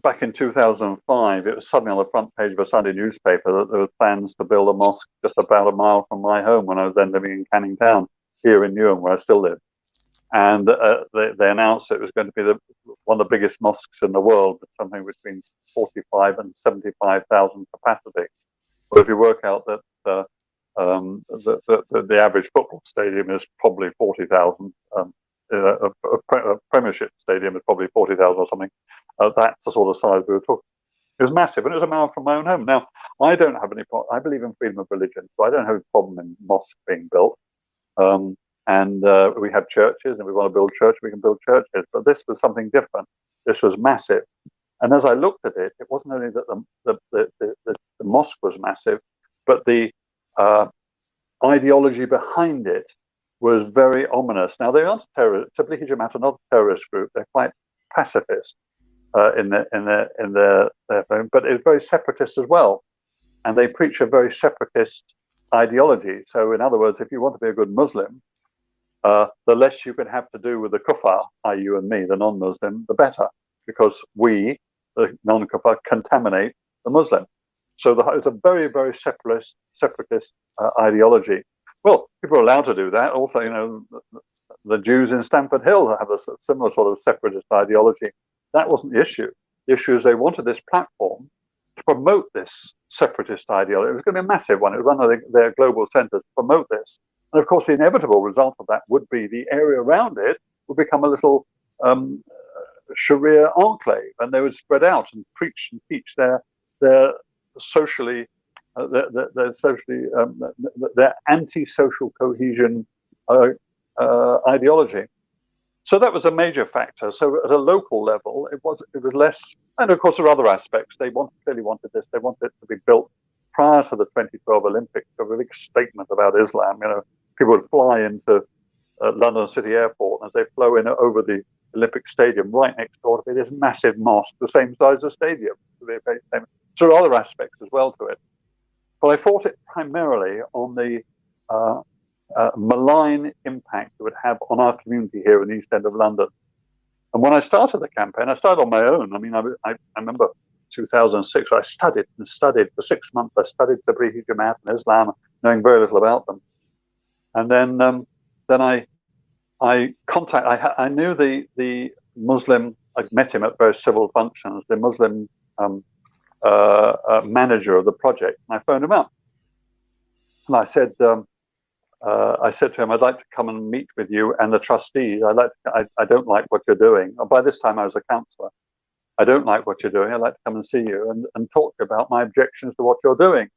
Back in 2005, it was suddenly on the front page of a Sunday newspaper that there were plans to build a mosque just about a mile from my home when I was then living in Canning Town, here in Newham, where I still live. And they announced it was going to be one of the biggest mosques in the world, with something between 45 and 75,000 capacity. But if you work out that the average football stadium is probably 40,000, a Premiership stadium is probably 40,000 or something. That's the sort of size we were talking. It was massive, and it was a mile from my own home. Now, I don't have any problem. I believe in freedom of religion, so I don't have a problem in mosques being built. And we have churches, and we want to build churches, we can build churches. But this was something different. This was massive. And as I looked at it, it wasn't only that the mosque was massive, but the ideology behind it was very ominous. Now, they aren't terrorists. Tablighi Jamaat are not a terrorist group. They're quite pacifist in their but it's very separatist as well. And they preach a very separatist ideology. So, in other words, if you want to be a good Muslim, the less you can have to do with the kuffar, i.e. you and me, the non-Muslim, the better, because we, the non-kuffar, contaminate the Muslim. So it's a very, very separatist ideology. Well, people are allowed to do that. Also, the Jews in Stamford Hill have a similar sort of separatist ideology. That wasn't the issue. The issue is they wanted this platform to promote this separatist ideology. It was going to be a massive one. It was one of their global centers to promote this. And of course, the inevitable result of that would be the area around it would become a little Sharia enclave, and they would spread out and preach and teach their socially their anti-social cohesion ideology. So that was a major factor. So at a local level, it was less. And of course, there are other aspects. They clearly wanted this. They wanted it to be built prior to the 2012 Olympics. A big statement about Islam. People would fly into London City Airport, and as they flow in over the Olympic Stadium, right next door to be this massive mosque, the same size as the stadium. So there are other aspects as well to it. But I fought it primarily on the malign impact it would have on our community here in the East End of London. And when I started the campaign, I started on my own. I mean, I remember 2006, I studied for 6 months. I studied Tablighi Jamaat and Islam, knowing very little about them. And then I knew the Muslim. I'd met him at various civil functions. The Muslim manager of the project, and I phoned him up, and I said to him, I'd like to come and meet with you and the trustees. I don't like what you're doing. By this time, I was a councillor. I don't like what you're doing. I'd like to come and see you and talk about my objections to what you're doing.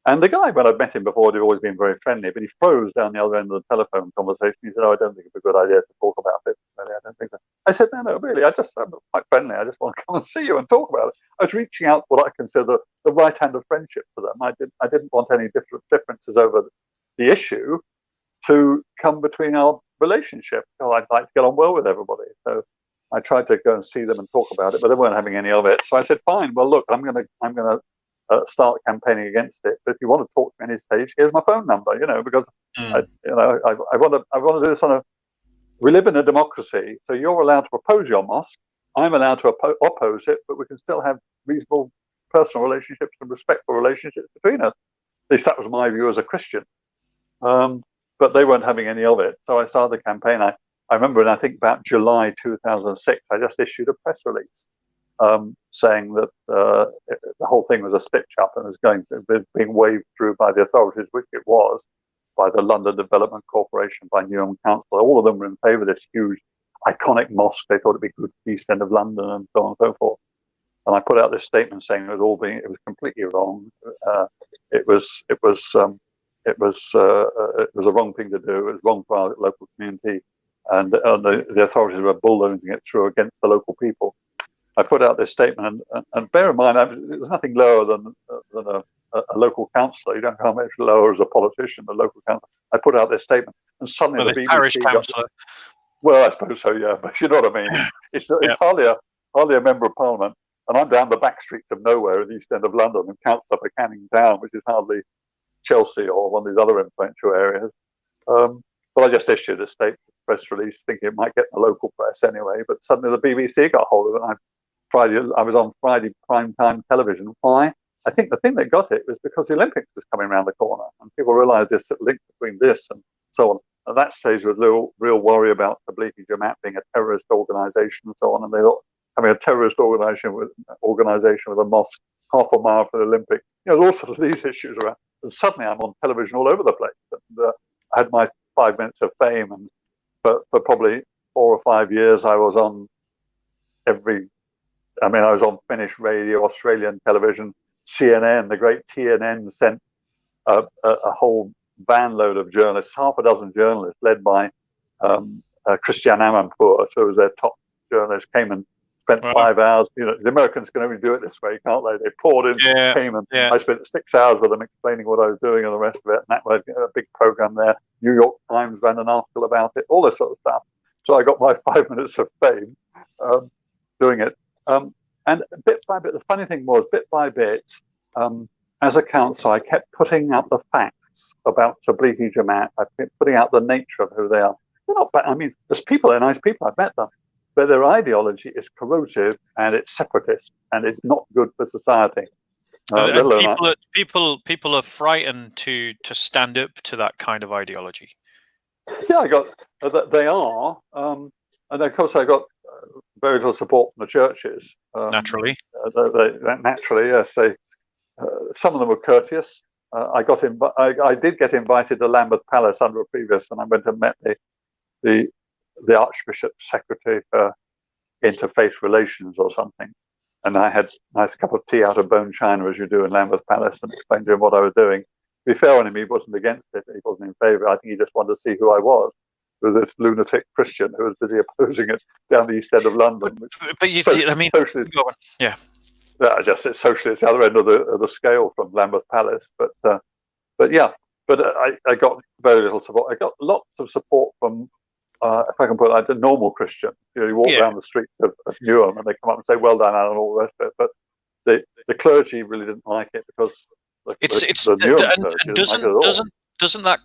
And the guy, when I'd met him before, had always been very friendly, but he froze down the other end of the telephone conversation. He said, "Oh, I don't think it's a good idea to talk about it. Really, I don't think so." I said, "No, really. I'm quite friendly. I just want to come and see you and talk about it." I was reaching out what I consider the right hand of friendship for them. I didn't want any differences over the issue to come between our relationship. I'd like to get on well with everybody. So I tried to go and see them and talk about it, but they weren't having any of it. So I said, "Fine. Well, look, I'm gonna start campaigning against it. But if you want to talk to me at any stage, here's my phone number. Because I want to do this on a. We live in a democracy, so you're allowed to propose your mosque. I'm allowed to oppose it, but we can still have reasonable personal relationships and respectful relationships between us. At least that was my view as a Christian." but they weren't having any of it. So I started the campaign. I remember, and I think about July 2006, I just issued a press release saying that the whole thing was a stitch up and was being waved through by the authorities, which it was, by the London Development Corporation, by Newham Council. All of them were in favour of this huge, iconic mosque. They thought it'd be good for the East End of London and so on and so forth. And I put out this statement saying it was completely wrong. It was a wrong thing to do. It was wrong for our local community, and the authorities were bulldozing it through against the local people. I put out this statement, and bear in mind, it was nothing lower than a local councillor. You don't come much lower as a politician, a local councillor. I put out this statement, and suddenly the BBC parish councillor. Well, I suppose so, yeah. But you know what I mean. It's hardly a member of parliament, and I'm down the back streets of nowhere in the East End of London, and councillor for Canning Town, which is hardly Chelsea or one of these other influential areas. But I just issued a statement, press release, thinking it might get in the local press anyway. But suddenly the BBC got hold of it. I was on Friday primetime television. Why? I think the thing that got it was because the Olympics was coming around the corner, and people realised there's a link between this and so on. At that stage, there was real worry about Tablighi Jamaat being a terrorist organisation and so on, and they thought having a terrorist organisation with a mosque half a mile from the Olympics, all sorts of these issues around. And suddenly, I'm on television all over the place. And I had my 5 minutes of fame, and for probably 4 or 5 years, I was on I was on Finnish radio, Australian television, CNN. The great TNN sent a whole van load of journalists, half a dozen journalists, led by Christian Amanpour, who was their top journalist, came and spent 5 hours. The Americans can only do it this way, can't they? They poured in, came, and I spent 6 hours with them explaining what I was doing and the rest of it. And that was a big program there. New York Times ran an article about it, all this sort of stuff. So I got my 5 minutes of fame doing it. And bit by bit, the funny thing was, bit by bit, as a council, I kept putting out the facts about Tablighi Jamaat. I kept putting out the nature of who they are. They're not bad. I mean, there's people, they're nice people, I've met them. But their ideology is corrosive, and it's separatist, and it's not good for society. People are frightened to stand up to that kind of ideology. Yeah, they are. And of course, I got very little support from the churches. Naturally. Naturally, yes. Some of them were courteous. I did get invited to Lambeth Palace under a previous, and I went and met the Archbishop's secretary for interfaith relations or something. And I had a nice cup of tea out of bone china, as you do in Lambeth Palace, and explained to him what I was doing. To be fair on him, he wasn't against it. He wasn't in favour. I think he just wanted to see who I was. With this lunatic Christian who was busy opposing it down the East End of London. Yeah, it's socially, it's the other end of the scale from Lambeth Palace. But I got very little support. I got lots of support from, if I can put it like a normal Christian. You walk down the streets of Newham and they come up and say, "Well done, Alan," and all the rest of it. But the clergy really didn't like it because doesn't that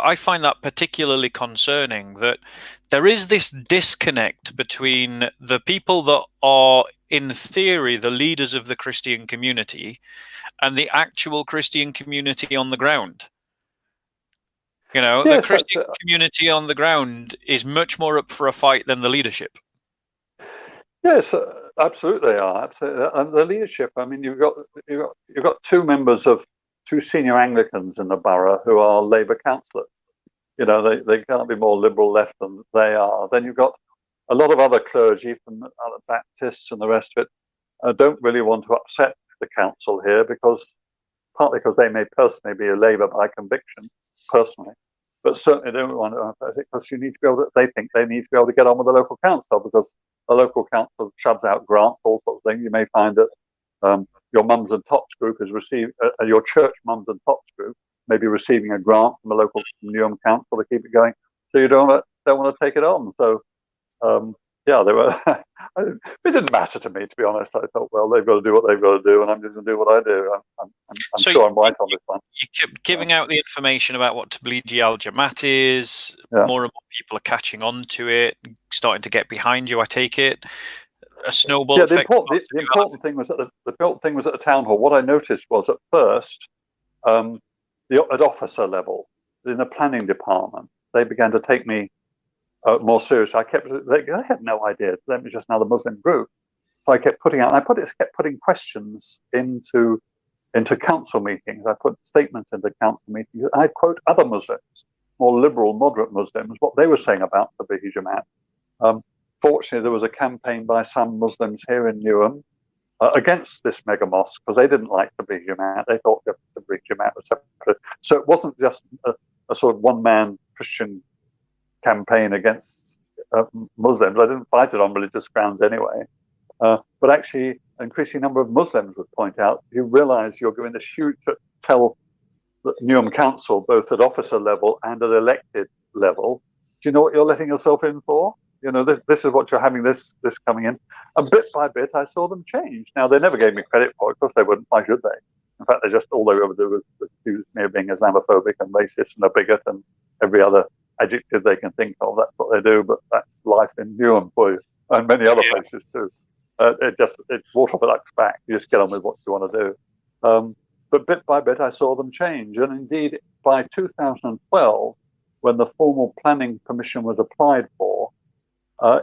I find that particularly concerning, that there is this disconnect between the people that are in theory the leaders of the Christian community and the actual Christian community on the ground. The Christian community on the ground is much more up for a fight than the leadership. Yes, absolutely they are. Absolutely. And the leadership, I mean, you've got two senior Anglicans in the borough who are Labour councillors. They can't be more liberal left than they are. Then you've got a lot of other clergy from other Baptists and the rest of it don't really want to upset the council here, partly because they may personally be a Labour by conviction, personally, but certainly don't want to upset it because they think they need to be able to get on with the local council, because the local council shoves out grants, all sorts of things. You may find that your Mums and Tots group is your church Mums and Tots group may be receiving a grant from the local Newham council to keep it going, so you don't want to take it on. So they were. It didn't matter to me, to be honest. I thought, well, they've got to do what they've got to do, and I'm just going to do what I do. I'm sure I'm right on this one. You kept giving out the information about what Tablighi al-Jamaat is. Yeah. More and more people are catching on to it, starting to get behind you, I take it. A snowball effect. The important thing was at the town hall. What I noticed was at first, at officer level, in the planning department, they began to take me more seriously. They had no idea. They were just another Muslim group. So I kept kept putting questions into council meetings. I put statements into council meetings. I quote other Muslims, more liberal, moderate Muslims, what they were saying about the Tablighi Jamaat. Fortunately, there was a campaign by some Muslims here in Newham against this mega mosque because they didn't like the Tablighi Jamaat. They thought the Tablighi Jamaat was separate. So it wasn't just a sort of one-man Christian campaign against Muslims. I didn't fight it on religious grounds anyway. But actually, an increasing number of Muslims would point out, you realize you're going to tell the Newham Council, both at officer level and at elected level, do you know what you're letting yourself in for? You know, this is what you're having this coming in. And bit by bit, I saw them change. Now, they never gave me credit for it. Of course, they wouldn't. Why should they? In fact, all they ever do was accuse me of being Islamophobic and racist and a bigot and every other adjective they can think of. That's what they do. But that's life in Newham for you, and many other places too. It's water off a duck's back. You just get on with what you want to do. But bit by bit, I saw them change. And indeed, by 2012, when the formal planning permission was applied for,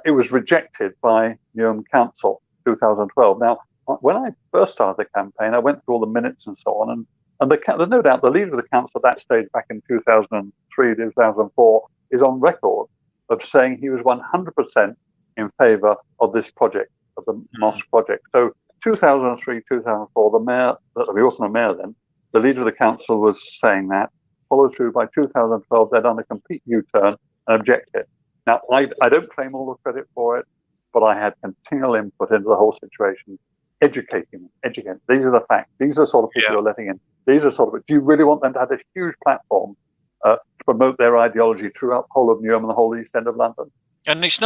it was rejected by Newham Council, 2012. Now, when I first started the campaign, I went through all the minutes and so on, and there's no doubt the leader of the council at that stage, back in 2003, 2004, is on record of saying he was 100% in favour of this project, of the mosque project. So 2003, 2004, the mayor, he wasn't a mayor then, the leader of the council was saying that, followed through. By 2012, they'd done a complete U-turn and objected. Now, I don't claim all the credit for it, but I had continual input into the whole situation, educating. These are the facts. These are the sort of people you're letting in. These are sort of, do you really want them to have this huge platform to promote their ideology throughout the whole of Newham and the whole East End of London? And it's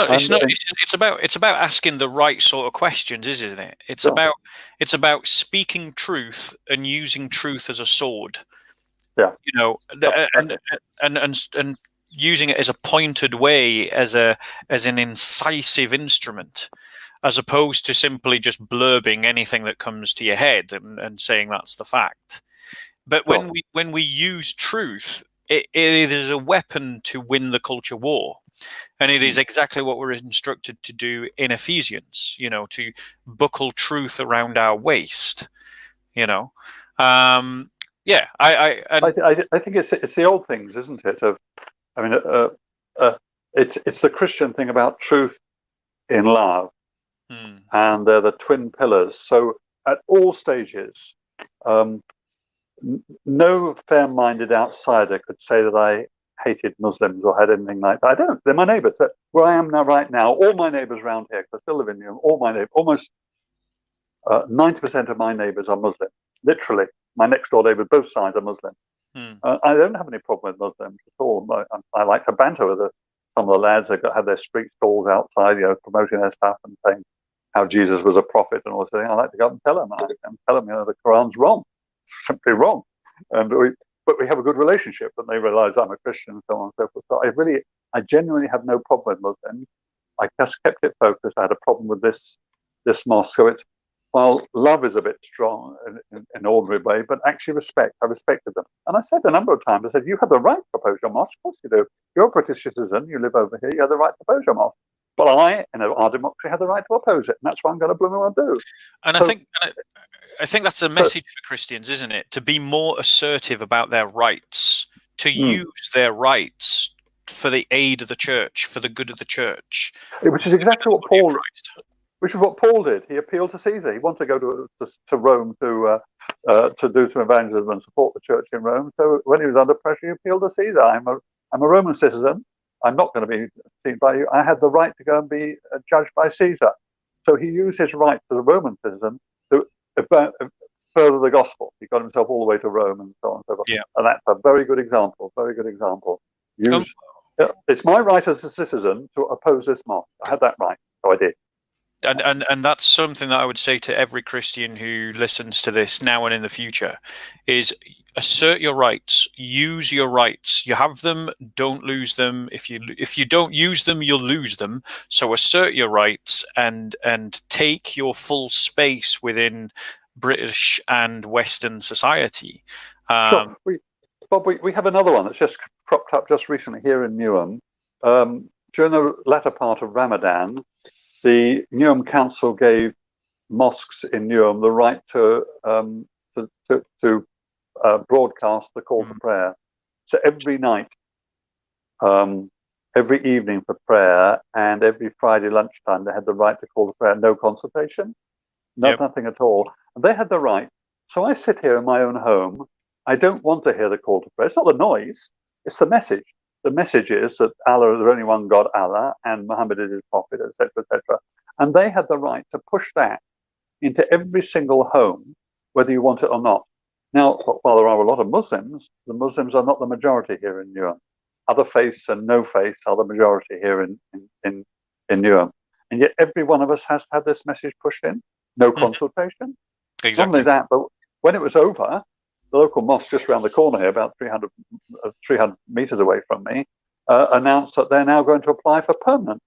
about asking the right sort of questions, isn't it? It's about speaking truth and using truth as a sword. Yeah. You know, and using it as a pointed way, as an incisive instrument, as opposed to simply just blurbing anything that comes to your head and saying that's the fact. But when we use truth, it is a weapon to win the culture war. And it is exactly what we're instructed to do in Ephesians, you know, to buckle truth around our waist, you know. I think it's the old things, isn't it? It's the Christian thing about truth in love, and they're the twin pillars. So at all stages, no fair-minded outsider could say that I hated Muslims or had anything like that. I don't. They're my neighbours. Where I am now, right now, all my neighbours around here, because I still live in Newham, all my neighbours, almost 90% of my neighbours are Muslim. Literally, my next door neighbours, both sides are Muslim. I don't have any problem with Muslims at all. I like to banter with some of the lads that have their street stalls outside, you know, promoting their stuff and saying how Jesus was a prophet and all that. I like to go up and tell them, you know, the Quran's wrong, it's simply wrong, but we have a good relationship, and they realize I'm a Christian and so on and so forth. So I genuinely have no problem with Muslims. I just kept it focused. I had a problem with this mosque. So while love is a bit strong in an ordinary way, but actually respect. I respected them. And I said a number of times, I said, you have the right to oppose your mosque. Of course you do. You're a British citizen. You live over here. You have the right to oppose your mosque. But I, in our democracy, have the right to oppose it. And that's what I'm going to blooming well do. And I think that's a message for Christians, isn't it? To be more assertive about their rights, to use their rights for the aid of the church, for the good of the church. Which is exactly what Paul did. He appealed to Caesar. He wanted to go to Rome to do some evangelism and support the church in Rome. So when he was under pressure, he appealed to Caesar. I'm a Roman citizen. I'm not going to be seen by you. I had the right to go and be judged by Caesar. So he used his right as a Roman citizen to further the gospel. He got himself all the way to Rome and so on and so forth. Yeah. And that's a very good example. Very good example. It's my right as a citizen to oppose this mosque. I had that right, so I did. And that's something that I would say to every Christian who listens to this now and in the future, is assert your rights, use your rights. You have them, don't lose them. If you don't use them, you'll lose them. So assert your rights and take your full space within British and Western society. Sure. Bob, we have another one that's just cropped up just recently here in Newham. During the latter part of Ramadan, the Newham Council gave mosques in Newham the right to broadcast the call to prayer. So every night, every evening for prayer, and every Friday lunchtime, they had the right to call to prayer. No consultation, nothing at all. And they had the right. So I sit here in my own home. I don't want to hear the call to prayer. It's not the noise, it's the message. The message is that Allah is the only one God, Allah, and Muhammad is his prophet, etc., etc. And they had the right to push that into every single home, whether you want it or not. Now, while there are a lot of Muslims, the Muslims are not the majority here in Newham. Other faiths and no faiths are the majority here in Newham. And yet every one of us has had this message pushed in. No consultation. Exactly. Not only that, but when it was over, the local mosque just around the corner here, about 300 meters away from me, announced that they're now going to apply for permanent.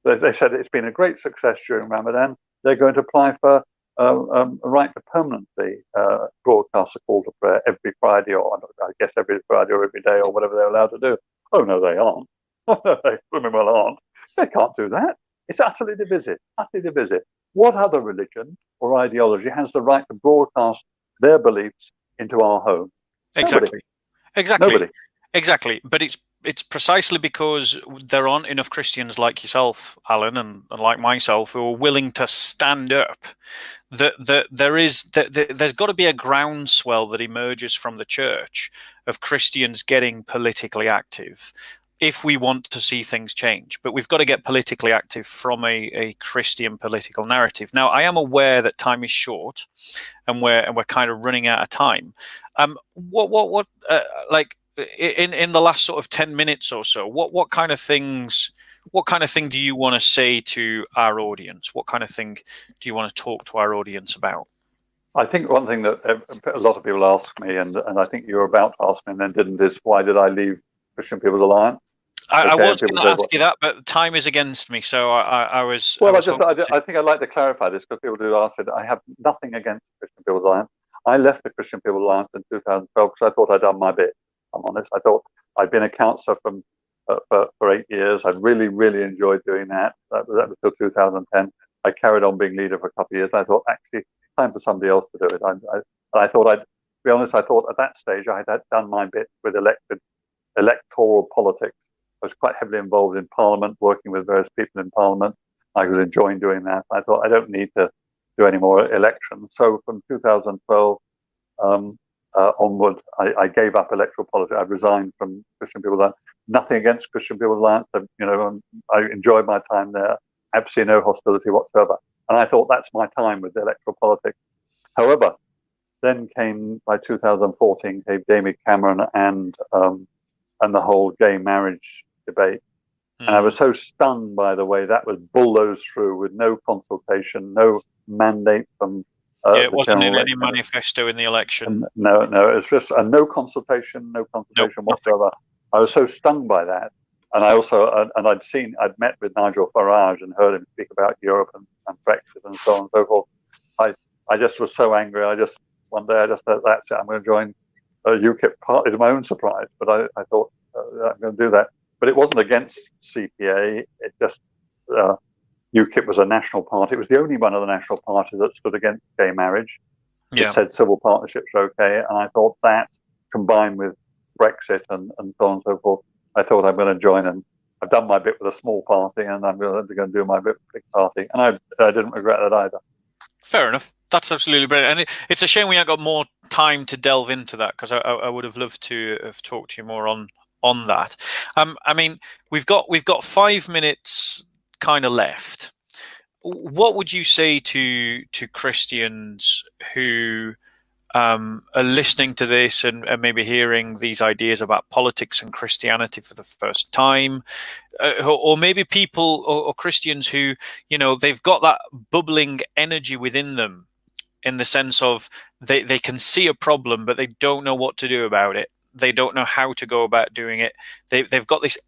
They said it's been a great success during Ramadan. They're going to apply for a right to permanently broadcast a call to prayer every Friday, or I guess every Friday or every day, or whatever they're allowed to do. Oh, no, they aren't. They blooming well aren't. They can't do that. It's utterly divisive, utterly divisive. What other religion or ideology has the right to broadcast their beliefs into our home? Exactly. Nobody. Exactly. Nobody. Exactly. But it's precisely because there aren't enough Christians like yourself, Alan, and like myself, who are willing to stand up. There's got to be a groundswell that emerges from the church of Christians getting politically active if we want to see things change. But we've got to get politically active from a Christian political narrative. Now, I am aware that time is short, and we're kind of running out of time. In the last sort of 10 minutes or so, what kind of thing do you want to say to our audience? What kind of thing do you want to talk to our audience about? I think one thing that a lot of people ask me, and I think you were about to ask me and then didn't, is why did I leave Christian People's Alliance? I was going to ask you that, but time is against me, so I was. Well, I think I'd like to clarify this, because people do ask it. I have nothing against Christian People's Alliance. I left the Christian People's Alliance in 2012 because I thought I'd done my bit. I'm honest. I thought I'd been a counsellor for 8 years. I'd really, really enjoyed doing that. That was till 2010. I carried on being leader for a couple of years. I thought, actually, time for somebody else to do it. I thought to be honest, I thought at that stage I had done my bit with electoral politics. I was quite heavily involved in Parliament, working with various people in Parliament. I was enjoying doing that. I thought I don't need to do any more elections. So from 2012 onward, I gave up electoral politics. I resigned from Christian People's Alliance. Nothing against Christian People's Alliance. I enjoyed my time there. Absolutely no hostility whatsoever. And I thought that's my time with the electoral politics. However, then came, by 2014, came David Cameron and the whole gay marriage debate. And I was so stunned by the way that was bulldozed through with no consultation, no mandate from it wasn't in any manifesto in the election. No, it was just no consultation whatsoever. I was so stung by that. And I also, I'd met with Nigel Farage and heard him speak about Europe and Brexit and so on and so forth. I just was so angry. One day I just thought, that's it, I'm going to join UKIP party, to my own surprise. But I thought, I'm going to do that. But it wasn't against CPA. It just, UKIP was a national party. It was the only one of the national parties that stood against gay marriage. It said civil partnerships are okay. And I thought that, combined with Brexit and so on and so forth, I thought I'm going to join, and I've done my bit with a small party, and I'm going to do my bit with a big party. And I didn't regret that either. Fair enough. That's absolutely brilliant. And it's a shame we haven't got more time to delve into that, because I would have loved to have talked to you more on that. I mean, we've got 5 minutes kind of left. What would you say to Christians who are listening to this and maybe hearing these ideas about politics and Christianity for the first time, or maybe people or Christians who, they've got that bubbling energy within them, in the sense of they can see a problem, but they don't know what to do about it. They don't know how to go about doing it. They've got this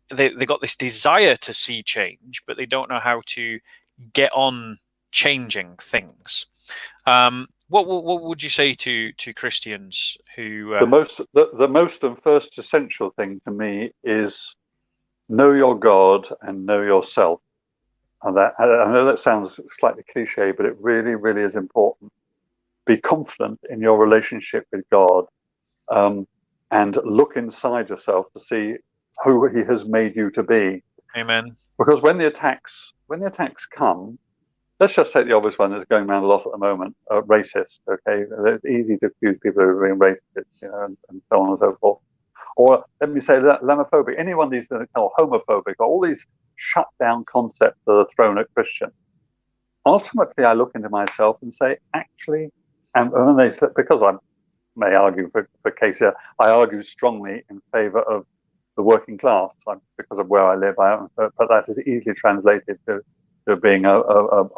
desire to see change, but they don't know how to get on changing things. What would you say to Christians who? The most and first essential thing to me is know your God and know yourself. And that, I know that sounds slightly cliche, but it really, really is important. Be confident in your relationship with God, and look inside yourself to see who He has made you to be. Amen. Because when the attacks come, let's just take the obvious one that's going around a lot at the moment: racist. Okay, it's easy to accuse people of being racist, and so on and so forth. Or let me say Islamophobic. Any one of these that are homophobic, or all these shut down concepts that are thrown at Christians. Ultimately, I look into myself and say, actually, and when they say, because I may argue for Casey, I argue strongly in favour of the working class because of where I live. But that is easily translated to being a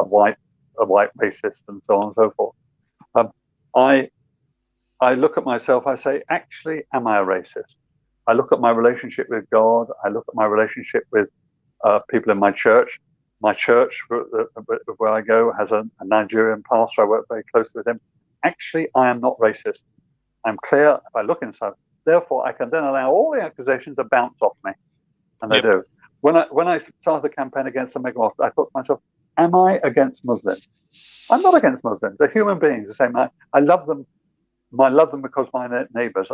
white racist and so on and so forth. I look at myself. I say, actually, am I a racist? I look at my relationship with God. I look at my relationship with people in my church. My church, where I go, has a Nigerian pastor. I work very closely with him. Actually, I am not racist. I'm clear if I look inside. Therefore, I can then allow all the accusations to bounce off me, and they do. When I started the campaign against the Megawatts, I thought to myself, am I against Muslims? I'm not against Muslims. They're human beings. The same. I love them. I love them because my neighbours.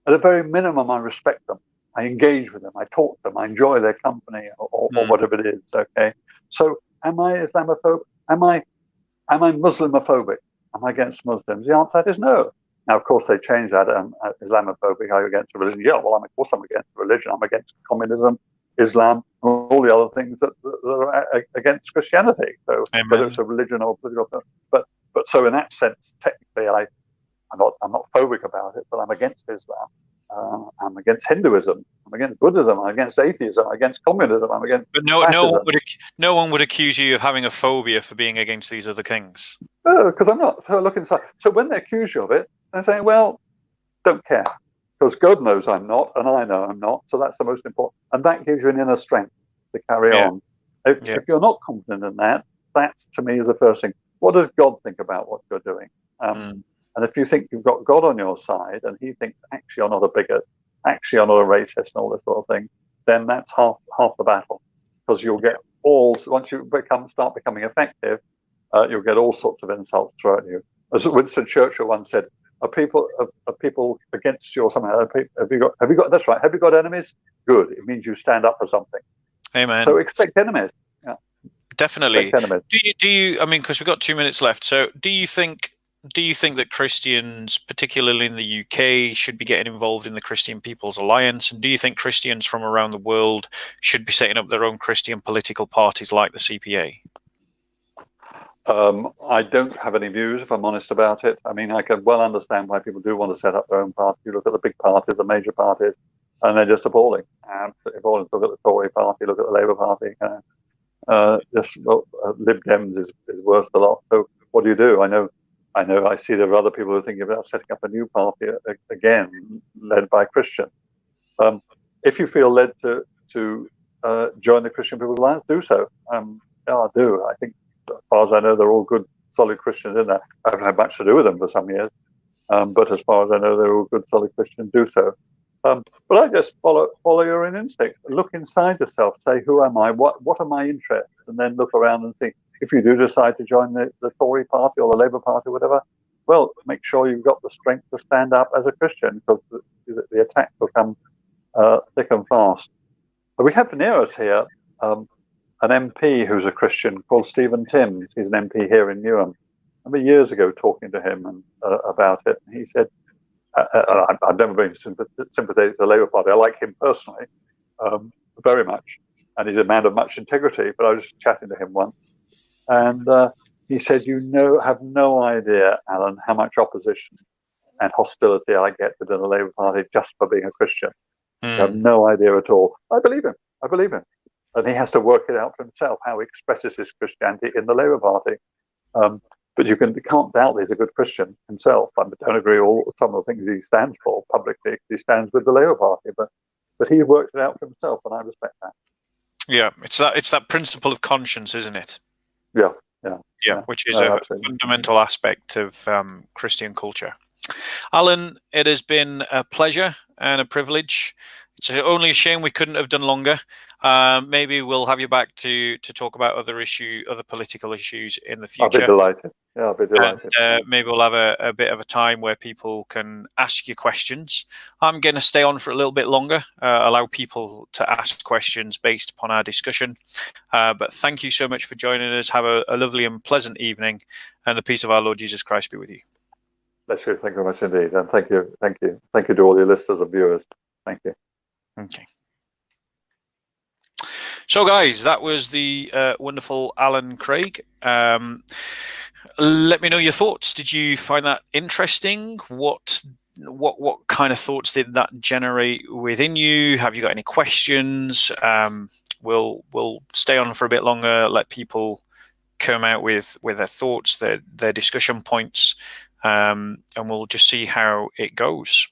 At a very minimum, I respect them. I engage with them. I talk to them. I enjoy their company, or whatever it is. Okay. So, am I Islamophobic? Am I Muslimophobic? Am I against Muslims? The answer is no. Now, of course, they changed that. Islamophobic, are you against religion? Yeah, well, of course I'm against religion. I'm against communism, Islam, and all the other things that are against Christianity. So, Amen. whether it's a religion or a political, but so in that sense, technically, I'm not phobic about it, but I'm against Islam. I'm against Hinduism. I'm against Buddhism. I'm against atheism. I'm against communism. I'm against. But no one would accuse you of having a phobia for being against these other kings. No, because I'm not. So I look inside. So when they accuse you of it, they're saying, "Well, don't care, because God knows I'm not, and I know I'm not. So that's the most important, and that gives you an inner strength to carry on. If you're not confident in that, that's to me is the first thing. What does God think about what you're doing? And if you think you've got God on your side, and He thinks actually you're not a bigot, actually you're not a racist, and all this sort of thing, then that's half the battle, because you'll get once you start becoming effective, you'll get all sorts of insults thrown at you. As Winston Churchill once said, "Are people against you or something? Have you got? That's right. Have you got enemies? Good. It means you stand up for something." Amen. So expect enemies. Yeah. Definitely. Expect enemies. Do you? I mean, because we've got 2 minutes left. So, do you think that Christians, particularly in the UK, should be getting involved in the Christian People's Alliance? And do you think Christians from around the world should be setting up their own Christian political parties like the CPA? I don't have any views, if I'm honest about it. I mean, I can well understand why people do want to set up their own party. You look at the big parties, the major parties, and they're just appalling. Absolutely appalling. Look at the Tory party, look at the Labour party. Lib Dems is worse a lot. So what do? I see there are other people who are thinking about setting up a new party, again, led by Christians. If you feel led to join the Christian People's Alliance, do so. I do. I think, as far as I know, they're all good, solid Christians in there. I haven't had much to do with them for some years, but as far as I know, they're all good, solid Christians. Do so. But I just follow your own instinct. Look inside yourself. Say, who am I? What are my interests? And then look around and think. If you do decide to join the Tory party or the Labour party, or whatever, well, make sure you've got the strength to stand up as a Christian, because the attacks will come thick and fast. But we have near us here an MP who's a Christian called Stephen Timms. He's an MP here in Newham. I remember years ago talking to him about it. And he said, I've never been sympathetic to the Labour Party. I like him personally very much. And he's a man of much integrity. But I was chatting to him once. And he said, have no idea, Alan, how much opposition and hostility I get within the Labour Party just for being a Christian. You have no idea at all. I believe him. And he has to work it out for himself, how he expresses his Christianity in the Labour Party. But you can't doubt that he's a good Christian himself. I don't agree with some of the things he stands for publicly. He stands with the Labour Party, but he worked it out for himself, and I respect that. Yeah, it's that principle of conscience, isn't it? Yeah, which is No, a absolutely. fundamental aspect of Christian culture. Alan, it has been a pleasure and a privilege. It's only a shame we couldn't have done longer. Maybe we'll have you back to talk about other political issues in the future. I'll be delighted. Yeah, I'll be delighted. And maybe we'll have a bit of a time where people can ask you questions. I'm going to stay on for a little bit longer, allow people to ask questions based upon our discussion. But thank you so much for joining us. Have a lovely and pleasant evening, and the peace of our Lord Jesus Christ be with you. Bless you. Thank you very much indeed. And thank you to all your listeners and viewers. Thank you. Okay. So, guys, that was the wonderful Alan Craig. Let me know your thoughts. Did you find that interesting? What kind of thoughts did that generate within you? Have you got any questions? We'll stay on for a bit longer. Let people come out with their thoughts, their discussion points, and we'll just see how it goes.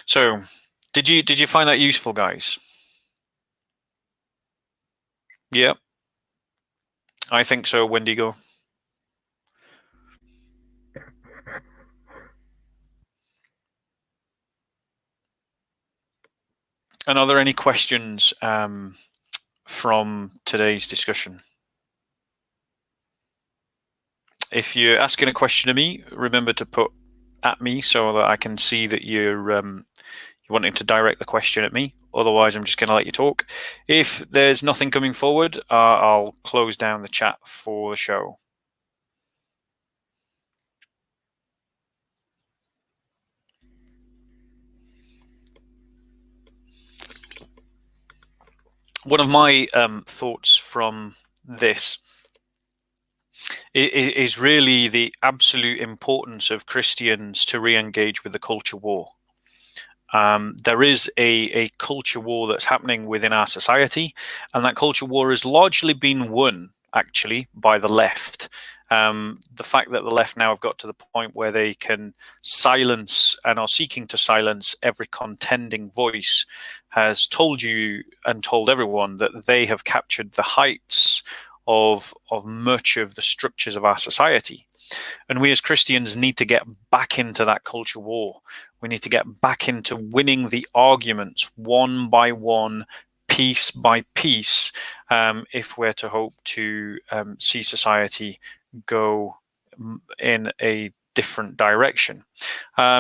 So, did you find that useful, guys? Yeah, I think so. Wendigo. And are there any questions from today's discussion? If you're asking a question of me, remember to put at me so that I can see that you're wanting to direct the question at me. Otherwise, I'm just going to let you talk. If there's nothing coming forward, I'll close down the chat for the show. One of my thoughts from this is really the absolute importance of Christians to re-engage with the culture war. There is a culture war that's happening within our society, and that culture war has largely been won, actually, by the left. The fact that the left now have got to the point where they can silence and are seeking to silence every contending voice has told you and told everyone that they have captured the heights of much of the structures of our society. And we as Christians need to get back into that culture war. We need to get back into winning the arguments one by one, piece by piece, if we're to hope to see society go in a different direction.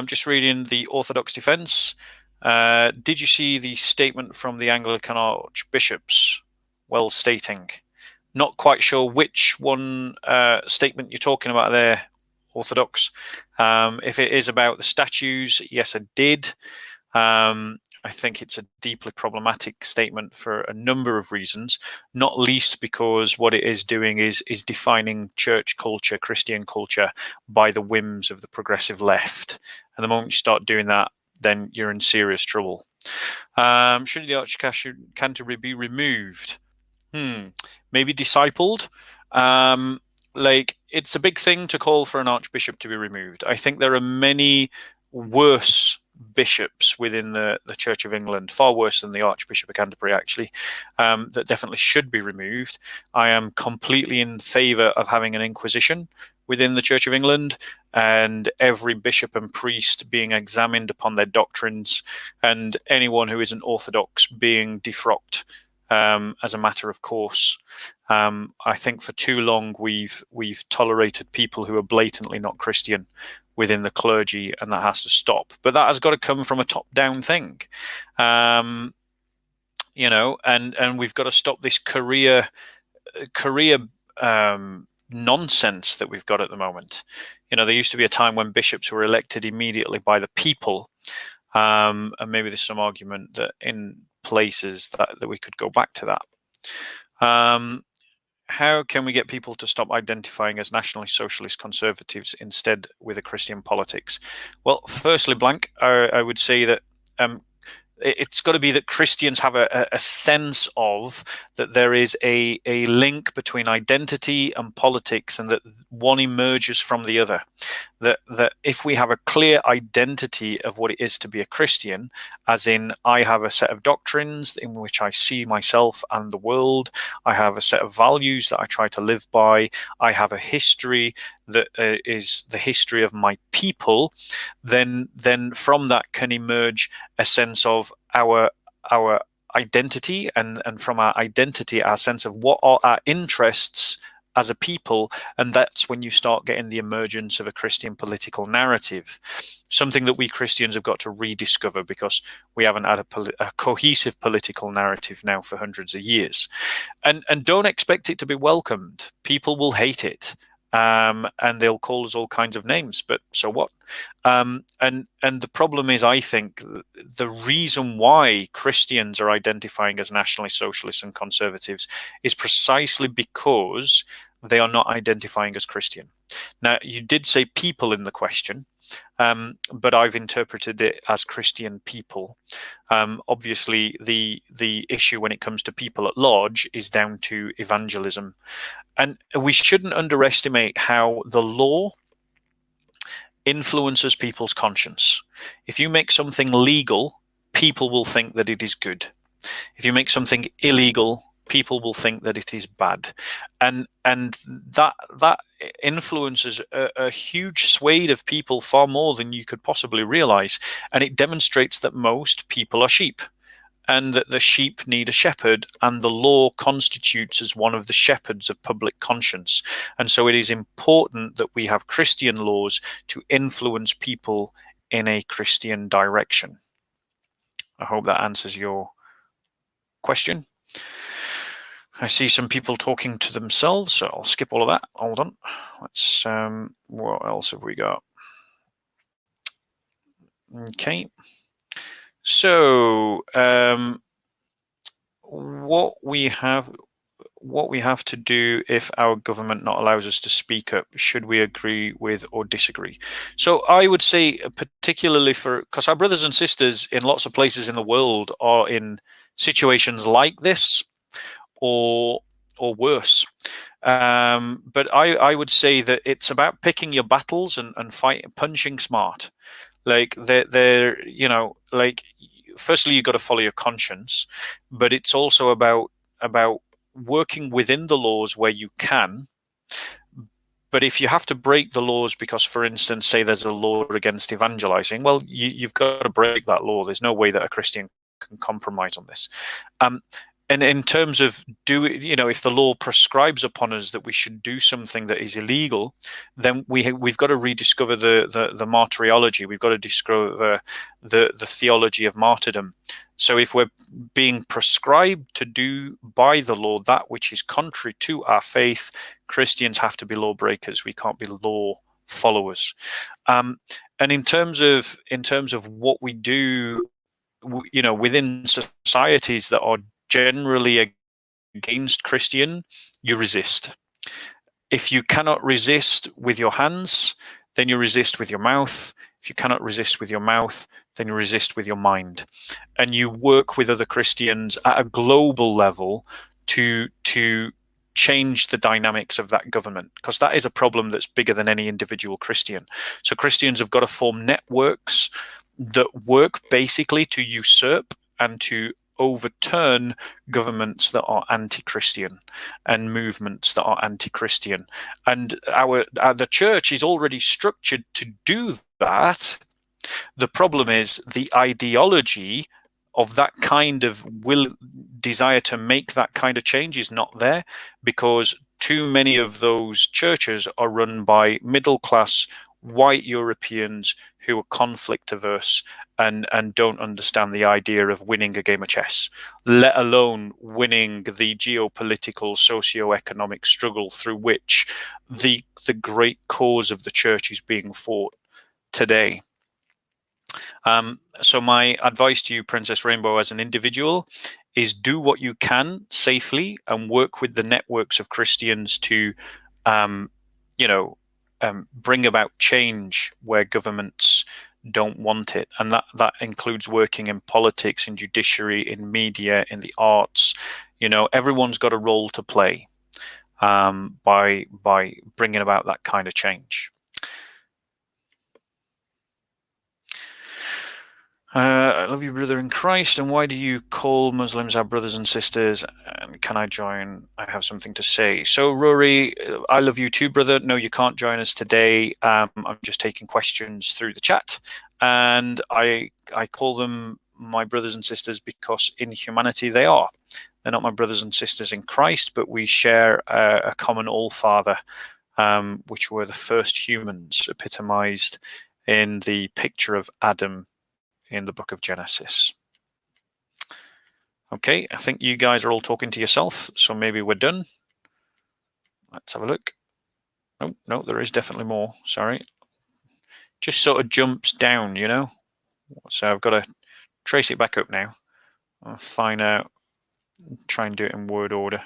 Just reading the Orthodox Defense. Did you see the statement from the Anglican archbishops? Well stating. Not quite sure which one statement you're talking about there, Orthodox. If it is about the statues, yes, I did. I think it's a deeply problematic statement for a number of reasons, not least because what it is doing is defining church culture, Christian culture, by the whims of the progressive left. And the moment you start doing that, then you're in serious trouble. Should the Archcanterbury be removed? Maybe discipled. Like, it's a big thing to call for an archbishop to be removed. I think there are many worse bishops within the Church of England, far worse than the Archbishop of Canterbury, actually, that definitely should be removed. I am completely in favour of having an inquisition within the Church of England, and every bishop and priest being examined upon their doctrines, and anyone who isn't orthodox being defrocked as a matter of course. I think for too long we've tolerated people who are blatantly not Christian within the clergy, and that has to stop. But that has got to come from a top-down thing, and we've got to stop this career nonsense that we've got at the moment. There used to be a time when bishops were elected immediately by the people, and maybe there's some argument that in places that we could go back to that. How can we get people to stop identifying as nationalist, socialist, conservatives instead with a Christian politics? Well, firstly, Blank, I would say that it's got to be that Christians have a sense of that there is a link between identity and politics, and that one emerges from the other. that if we have a clear identity of what it is to be a Christian, as in I have a set of doctrines in which I see myself and the world, I have a set of values that I try to live by, I have a history that is the history of my people, then from that can emerge a sense of our identity, and from our identity, our sense of what are our interests as a people, and that's when you start getting the emergence of a Christian political narrative, something that we Christians have got to rediscover, because we haven't had a cohesive political narrative now for hundreds of years. And don't expect it to be welcomed. People will hate it. And they'll call us all kinds of names, but so what? And the problem is, I think, the reason why Christians are identifying as nationalist, socialists, and conservatives is precisely because they are not identifying as Christian. Now, you did say people in the question, but I've interpreted it as Christian people. Obviously, the issue when it comes to people at large is down to evangelism. And we shouldn't underestimate how the law influences people's conscience. If you make something legal, people will think that it is good. If you make something illegal, people will think that it is bad. And that influences a huge swathe of people, far more than you could possibly realize. And it demonstrates that most people are sheep, and that the sheep need a shepherd, and the law constitutes as one of the shepherds of public conscience. And so it is important that we have Christian laws to influence people in a Christian direction. I hope that answers your question. I see some people talking to themselves, so I'll skip all of that. Hold on. Let's, what else have we got? Okay. So what we have to do if our government not allows us to speak up, should we agree with or disagree? So I would say, particularly because our brothers and sisters in lots of places in the world are in situations like this, or worse. But I would say that it's about picking your battles and fighting, punching smart. Like they're like, firstly, you've got to follow your conscience, but it's also about working within the laws where you can. But if you have to break the laws because, for instance, say there's a law against evangelizing, well, you've got to break that law. There's no way that a Christian can compromise on this. And in terms of if the law prescribes upon us that we should do something that is illegal, then we've got to rediscover the martyrology. We've got to discover the theology of martyrdom. So if we're being prescribed to do by the law that which is contrary to our faith, Christians have to be lawbreakers. We can't be law followers. And in terms of what we do, within societies that are generally against Christian, you resist. If you cannot resist with your hands, then you resist with your mouth. If you cannot resist with your mouth, then you resist with your mind. And you work with other Christians at a global level to change the dynamics of that government, because that is a problem that's bigger than any individual Christian. So Christians have got to form networks that work basically to usurp and to overturn governments that are anti-Christian and movements that are anti-Christian. And the church is already structured to do that. The problem is the ideology of that kind of desire to make that kind of change is not there, because too many of those churches are run by middle-class white Europeans who are conflict averse and don't understand the idea of winning a game of chess, let alone winning the geopolitical, socio-economic struggle through which the great cause of the church is being fought today. So my advice to you, Princess Rainbow, as an individual, is do what you can safely and work with the networks of Christians to, bring about change where governments don't want it. And that includes working in politics, in judiciary, in media, in the arts. Everyone's got a role to play by bringing about that kind of change. I love you, brother in Christ. And why do you call Muslims our brothers and sisters? And can I join? I have something to say. So, Rory, I love you too, brother. No, you can't join us today. I'm just taking questions through the chat. And I call them my brothers and sisters because in humanity they are. They're not my brothers and sisters in Christ, but we share a common all-father, which were the first humans epitomized in the picture of Adam in the book of Genesis. Okay, I think you guys are all talking to yourself, so maybe we're done. Let's have a look. Oh, no, there is definitely more. Sorry. Just sort of jumps down, you know? So I've got to trace it back up now and find out, try and do it in word order.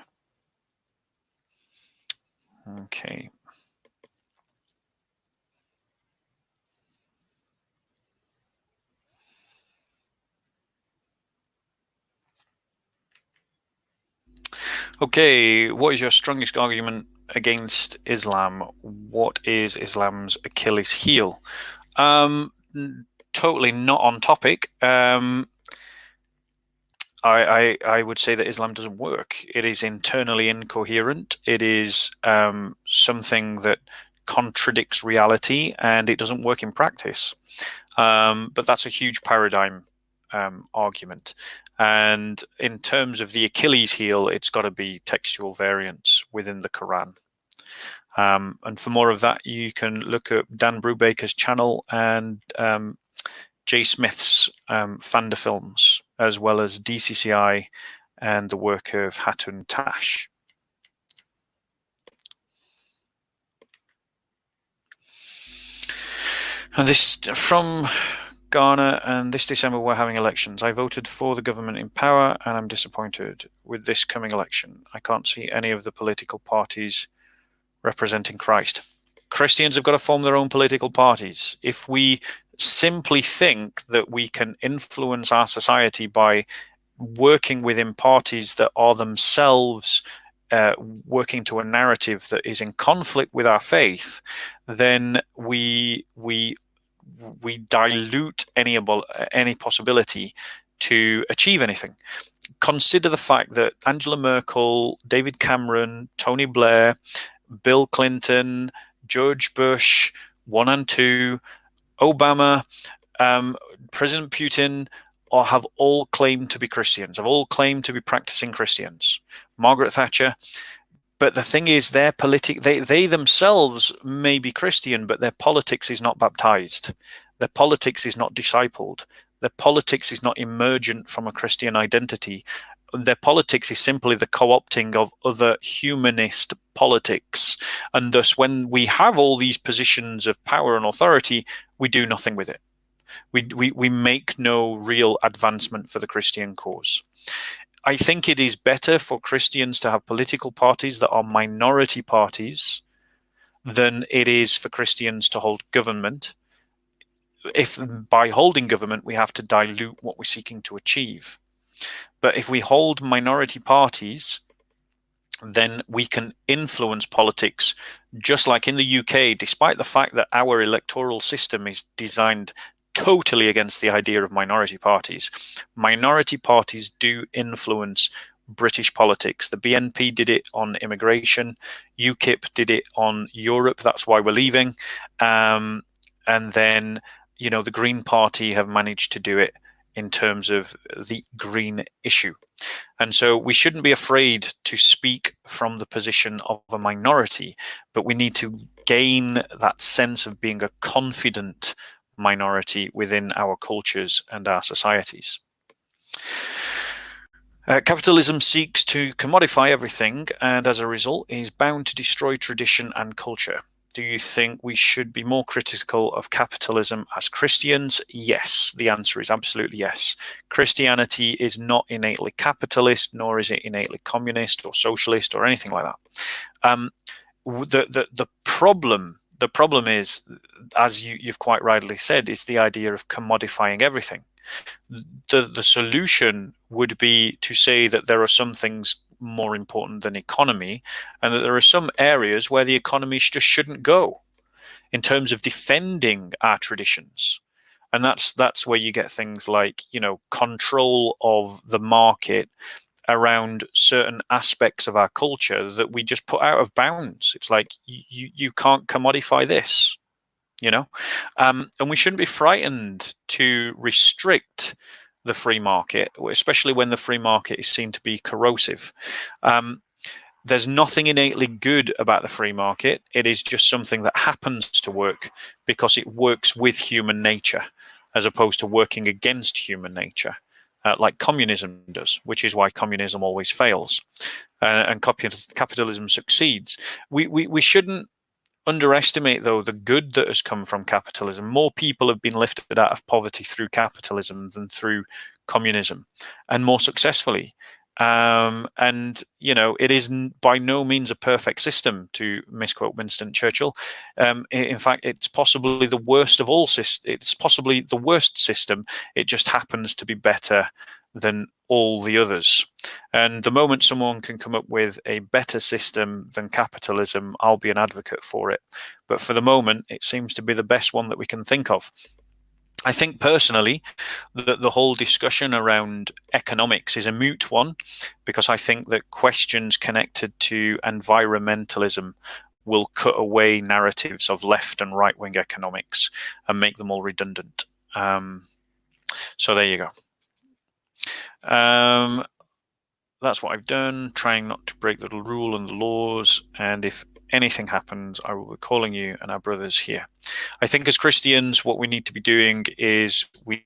Okay. Okay, what is your strongest argument against Islam? What is Islam's Achilles heel? Totally not on topic. I would say that Islam doesn't work. It is internally incoherent. It is something that contradicts reality, and it doesn't work in practice. But that's a huge paradigm argument. And in terms of the Achilles heel, it's got to be textual variants within the Quran. And for more of that, you can look at Dan Brubaker's channel and Jay Smith's Fanda Films, as well as DCCI and the work of Hatun Tash. And this from Ghana, and this December we're having elections. I voted for the government in power and I'm disappointed with this coming election. I can't see any of the political parties representing Christ. Christians have got to form their own political parties. If we simply think that we can influence our society by working within parties that are themselves working to a narrative that is in conflict with our faith, then we dilute any possibility to achieve anything. Consider the fact that Angela Merkel, David Cameron, Tony Blair, Bill Clinton, George Bush, 1 and 2, Obama, President Putin have all claimed to be Christians, have all claimed to be practicing Christians. Margaret Thatcher. But the thing is, they themselves may be Christian, but their politics is not baptized. Their politics is not discipled. Their politics is not emergent from a Christian identity. Their politics is simply the co-opting of other humanist politics. And thus, when we have all these positions of power and authority, we do nothing with it. We make no real advancement for the Christian cause. I think it is better for Christians to have political parties that are minority parties than it is for Christians to hold government. If by holding government, we have to dilute what we're seeking to achieve. But if we hold minority parties, then we can influence politics, just like in the UK, despite the fact that our electoral system is designed totally against the idea of minority parties. Minority parties do influence British politics. The BNP did it on immigration. UKIP did it on Europe. That's why we're leaving. And then, you know, the Green Party have managed to do it in terms of the green issue. And so we shouldn't be afraid to speak from the position of a minority, but we need to gain that sense of being a confident minority within our cultures and our societies. Capitalism seeks to commodify everything, and as a result is bound to destroy tradition and culture. Do you think we should be more critical of capitalism as Christians? Yes, the answer is absolutely yes. Christianity is not innately capitalist, nor is it innately communist or socialist or anything like that. The problem is, as you've quite rightly said, is the idea of commodifying everything. The solution would be to say that there are some things more important than economy, and that there are some areas where the economy just shouldn't go in terms of defending our traditions. And that's where you get things like, control of the market around certain aspects of our culture that we just put out of bounds. It's like you can't commodify this, and we shouldn't be frightened to restrict the free market, especially when the free market is seen to be corrosive. There's nothing innately good about the free market. It is just something that happens to work because it works with human nature, as opposed to working against human nature, like communism does, which is why communism always fails, and capitalism succeeds. We shouldn't underestimate, though, the good that has come from capitalism. More people have been lifted out of poverty through capitalism than through communism, and more successfully. And it is by no means a perfect system, to misquote Winston Churchill. In fact, it's possibly the worst of all systems. It's possibly the worst system. It just happens to be better than all the others. And the moment someone can come up with a better system than capitalism, I'll be an advocate for it. But for the moment, it seems to be the best one that we can think of. I think personally that the whole discussion around economics is a moot one, because I think that questions connected to environmentalism will cut away narratives of left and right-wing economics and make them all redundant. So there you go. That's what I've done, trying not to break the rule and the laws. And if anything happens, I will be calling you and our brothers here. I think as Christians, what we need to be doing is we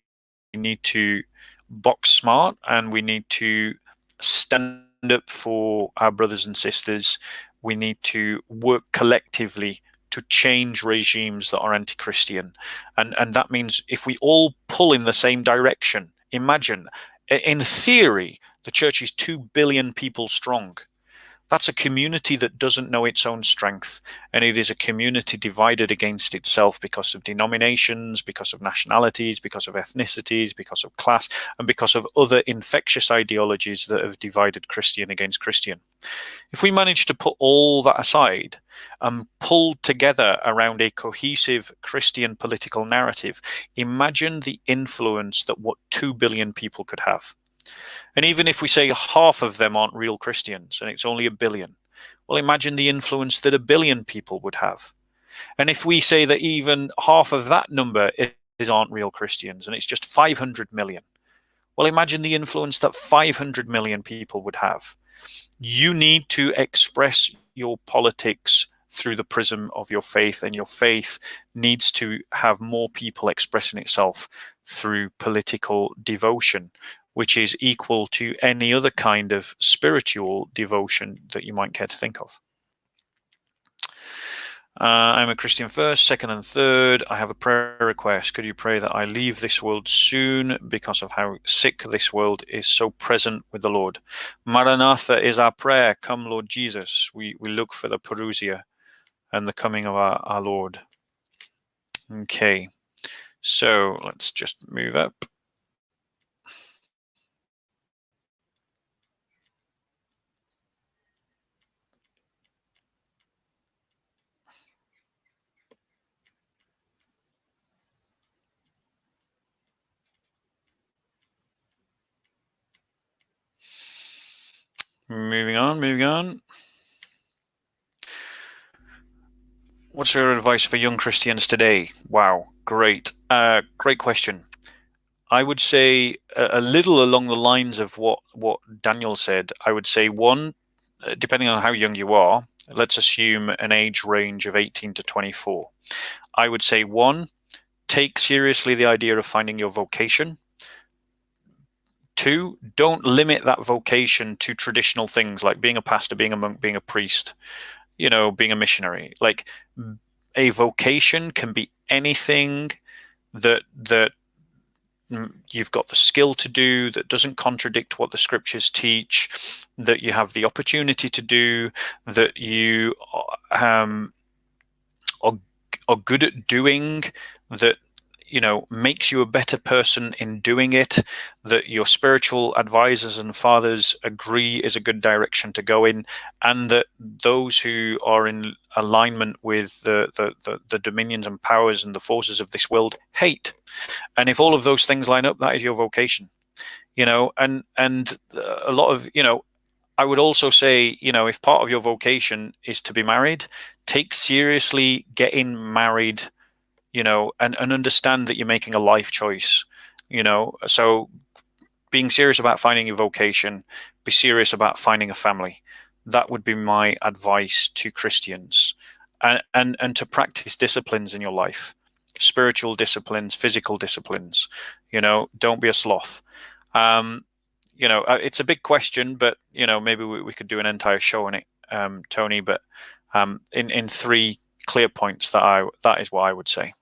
need to box smart, and we need to stand up for our brothers and sisters. We need to work collectively to change regimes that are anti-Christian. And that means if we all pull in the same direction, imagine, in theory, the church is 2 billion people strong. That's a community that doesn't know its own strength, and it is a community divided against itself because of denominations, because of nationalities, because of ethnicities, because of class, and because of other infectious ideologies that have divided Christian against Christian. If we manage to put all that aside and pull together around a cohesive Christian political narrative, imagine the influence that what 2 billion people could have. And even if we say half of them aren't real Christians and it's only 1 billion, well, imagine the influence that 1 billion people would have. And if we say that even half of that number aren't real Christians and it's just 500 million, well, imagine the influence that 500 million people would have. You need to express your politics through the prism of your faith, and your faith needs to have more people expressing itself through political devotion, which is equal to any other kind of spiritual devotion that you might care to think of. I'm a Christian first, second and third. I have a prayer request. Could you pray that I leave this world soon because of how sick this world is so present with the Lord? Maranatha is our prayer. Come, Lord Jesus. We look for the parousia and the coming of our Lord. Okay, so let's just move up. Moving on. What's your advice for young Christians today? Wow, great. Great question. I would say a little along the lines of what Daniel said. I would say one, depending on how young you are, let's assume an age range of 18 to 24. I would say one, take seriously the idea of finding your vocation. Two, don't limit that vocation to traditional things like being a pastor, being a monk, being a priest, being a missionary. Like, a vocation can be anything that you've got the skill to do, that doesn't contradict what the scriptures teach, that you have the opportunity to do, that you are good at doing, that makes you a better person in doing it, that your spiritual advisors and fathers agree is a good direction to go in, and that those who are in alignment with the dominions and powers and the forces of this world hate. And if all of those things line up, that is your vocation. And a lot of, I would also say, if part of your vocation is to be married, take seriously getting married, and understand that you're making a life choice, so being serious about finding your vocation, be serious about finding a family. That would be my advice to Christians, and to practice disciplines in your life, spiritual disciplines, physical disciplines. Don't be a sloth. It's a big question, but maybe we could do an entire show on it, Tony. But in 3 clear points, that is what I would say.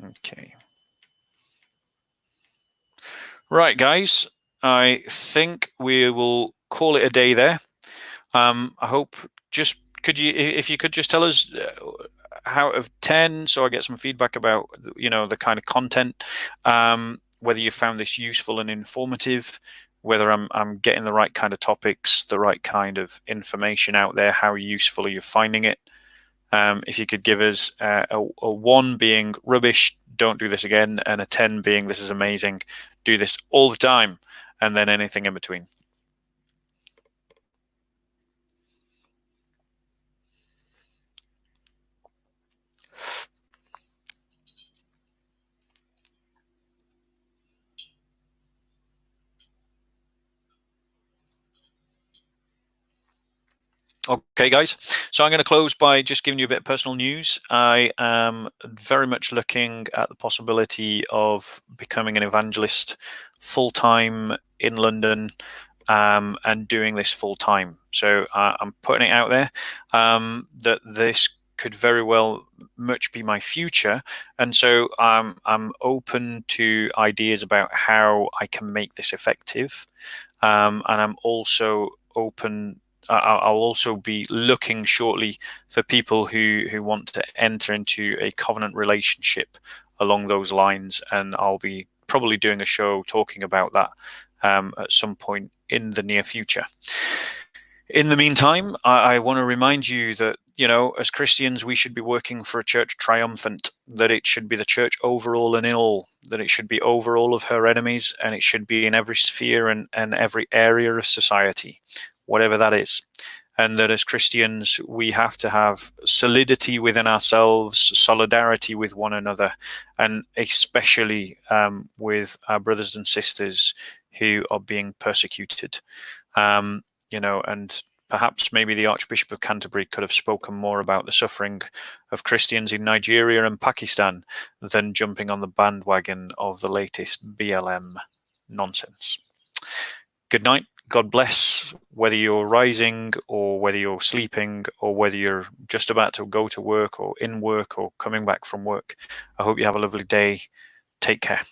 Okay. Right, guys. I think we will call it a day there. I hope if you could just tell us out of 10, so I get some feedback about the kind of content, whether you found this useful and informative, whether I'm getting the right kind of topics, the right kind of information out there, how useful are you finding it? If you could give us a 1 being rubbish, don't do this again, and a 10 being this is amazing, do this all the time, and then anything in between. Okay, guys. So I'm going to close by just giving you a bit of personal news. I am very much looking at the possibility of becoming an evangelist full-time in London, and doing this full-time. So I'm putting it out there that this could very well much be my future. And so I'm open to ideas about how I can make this effective. And I'm also open. I'll also be looking shortly for people who want to enter into a covenant relationship along those lines, and I'll be probably doing a show talking about that at some point in the near future. In the meantime, I want to remind you that, as Christians, we should be working for a church triumphant, that it should be the church overall and in all, that it should be over all of her enemies, and it should be in every sphere and every area of society, whatever that is. And that as Christians, we have to have solidity within ourselves, solidarity with one another, and especially with our brothers and sisters who are being persecuted. And perhaps maybe the Archbishop of Canterbury could have spoken more about the suffering of Christians in Nigeria and Pakistan than jumping on the bandwagon of the latest BLM nonsense. Good night. God bless, whether you're rising or whether you're sleeping or whether you're just about to go to work or in work or coming back from work. I hope you have a lovely day. Take care.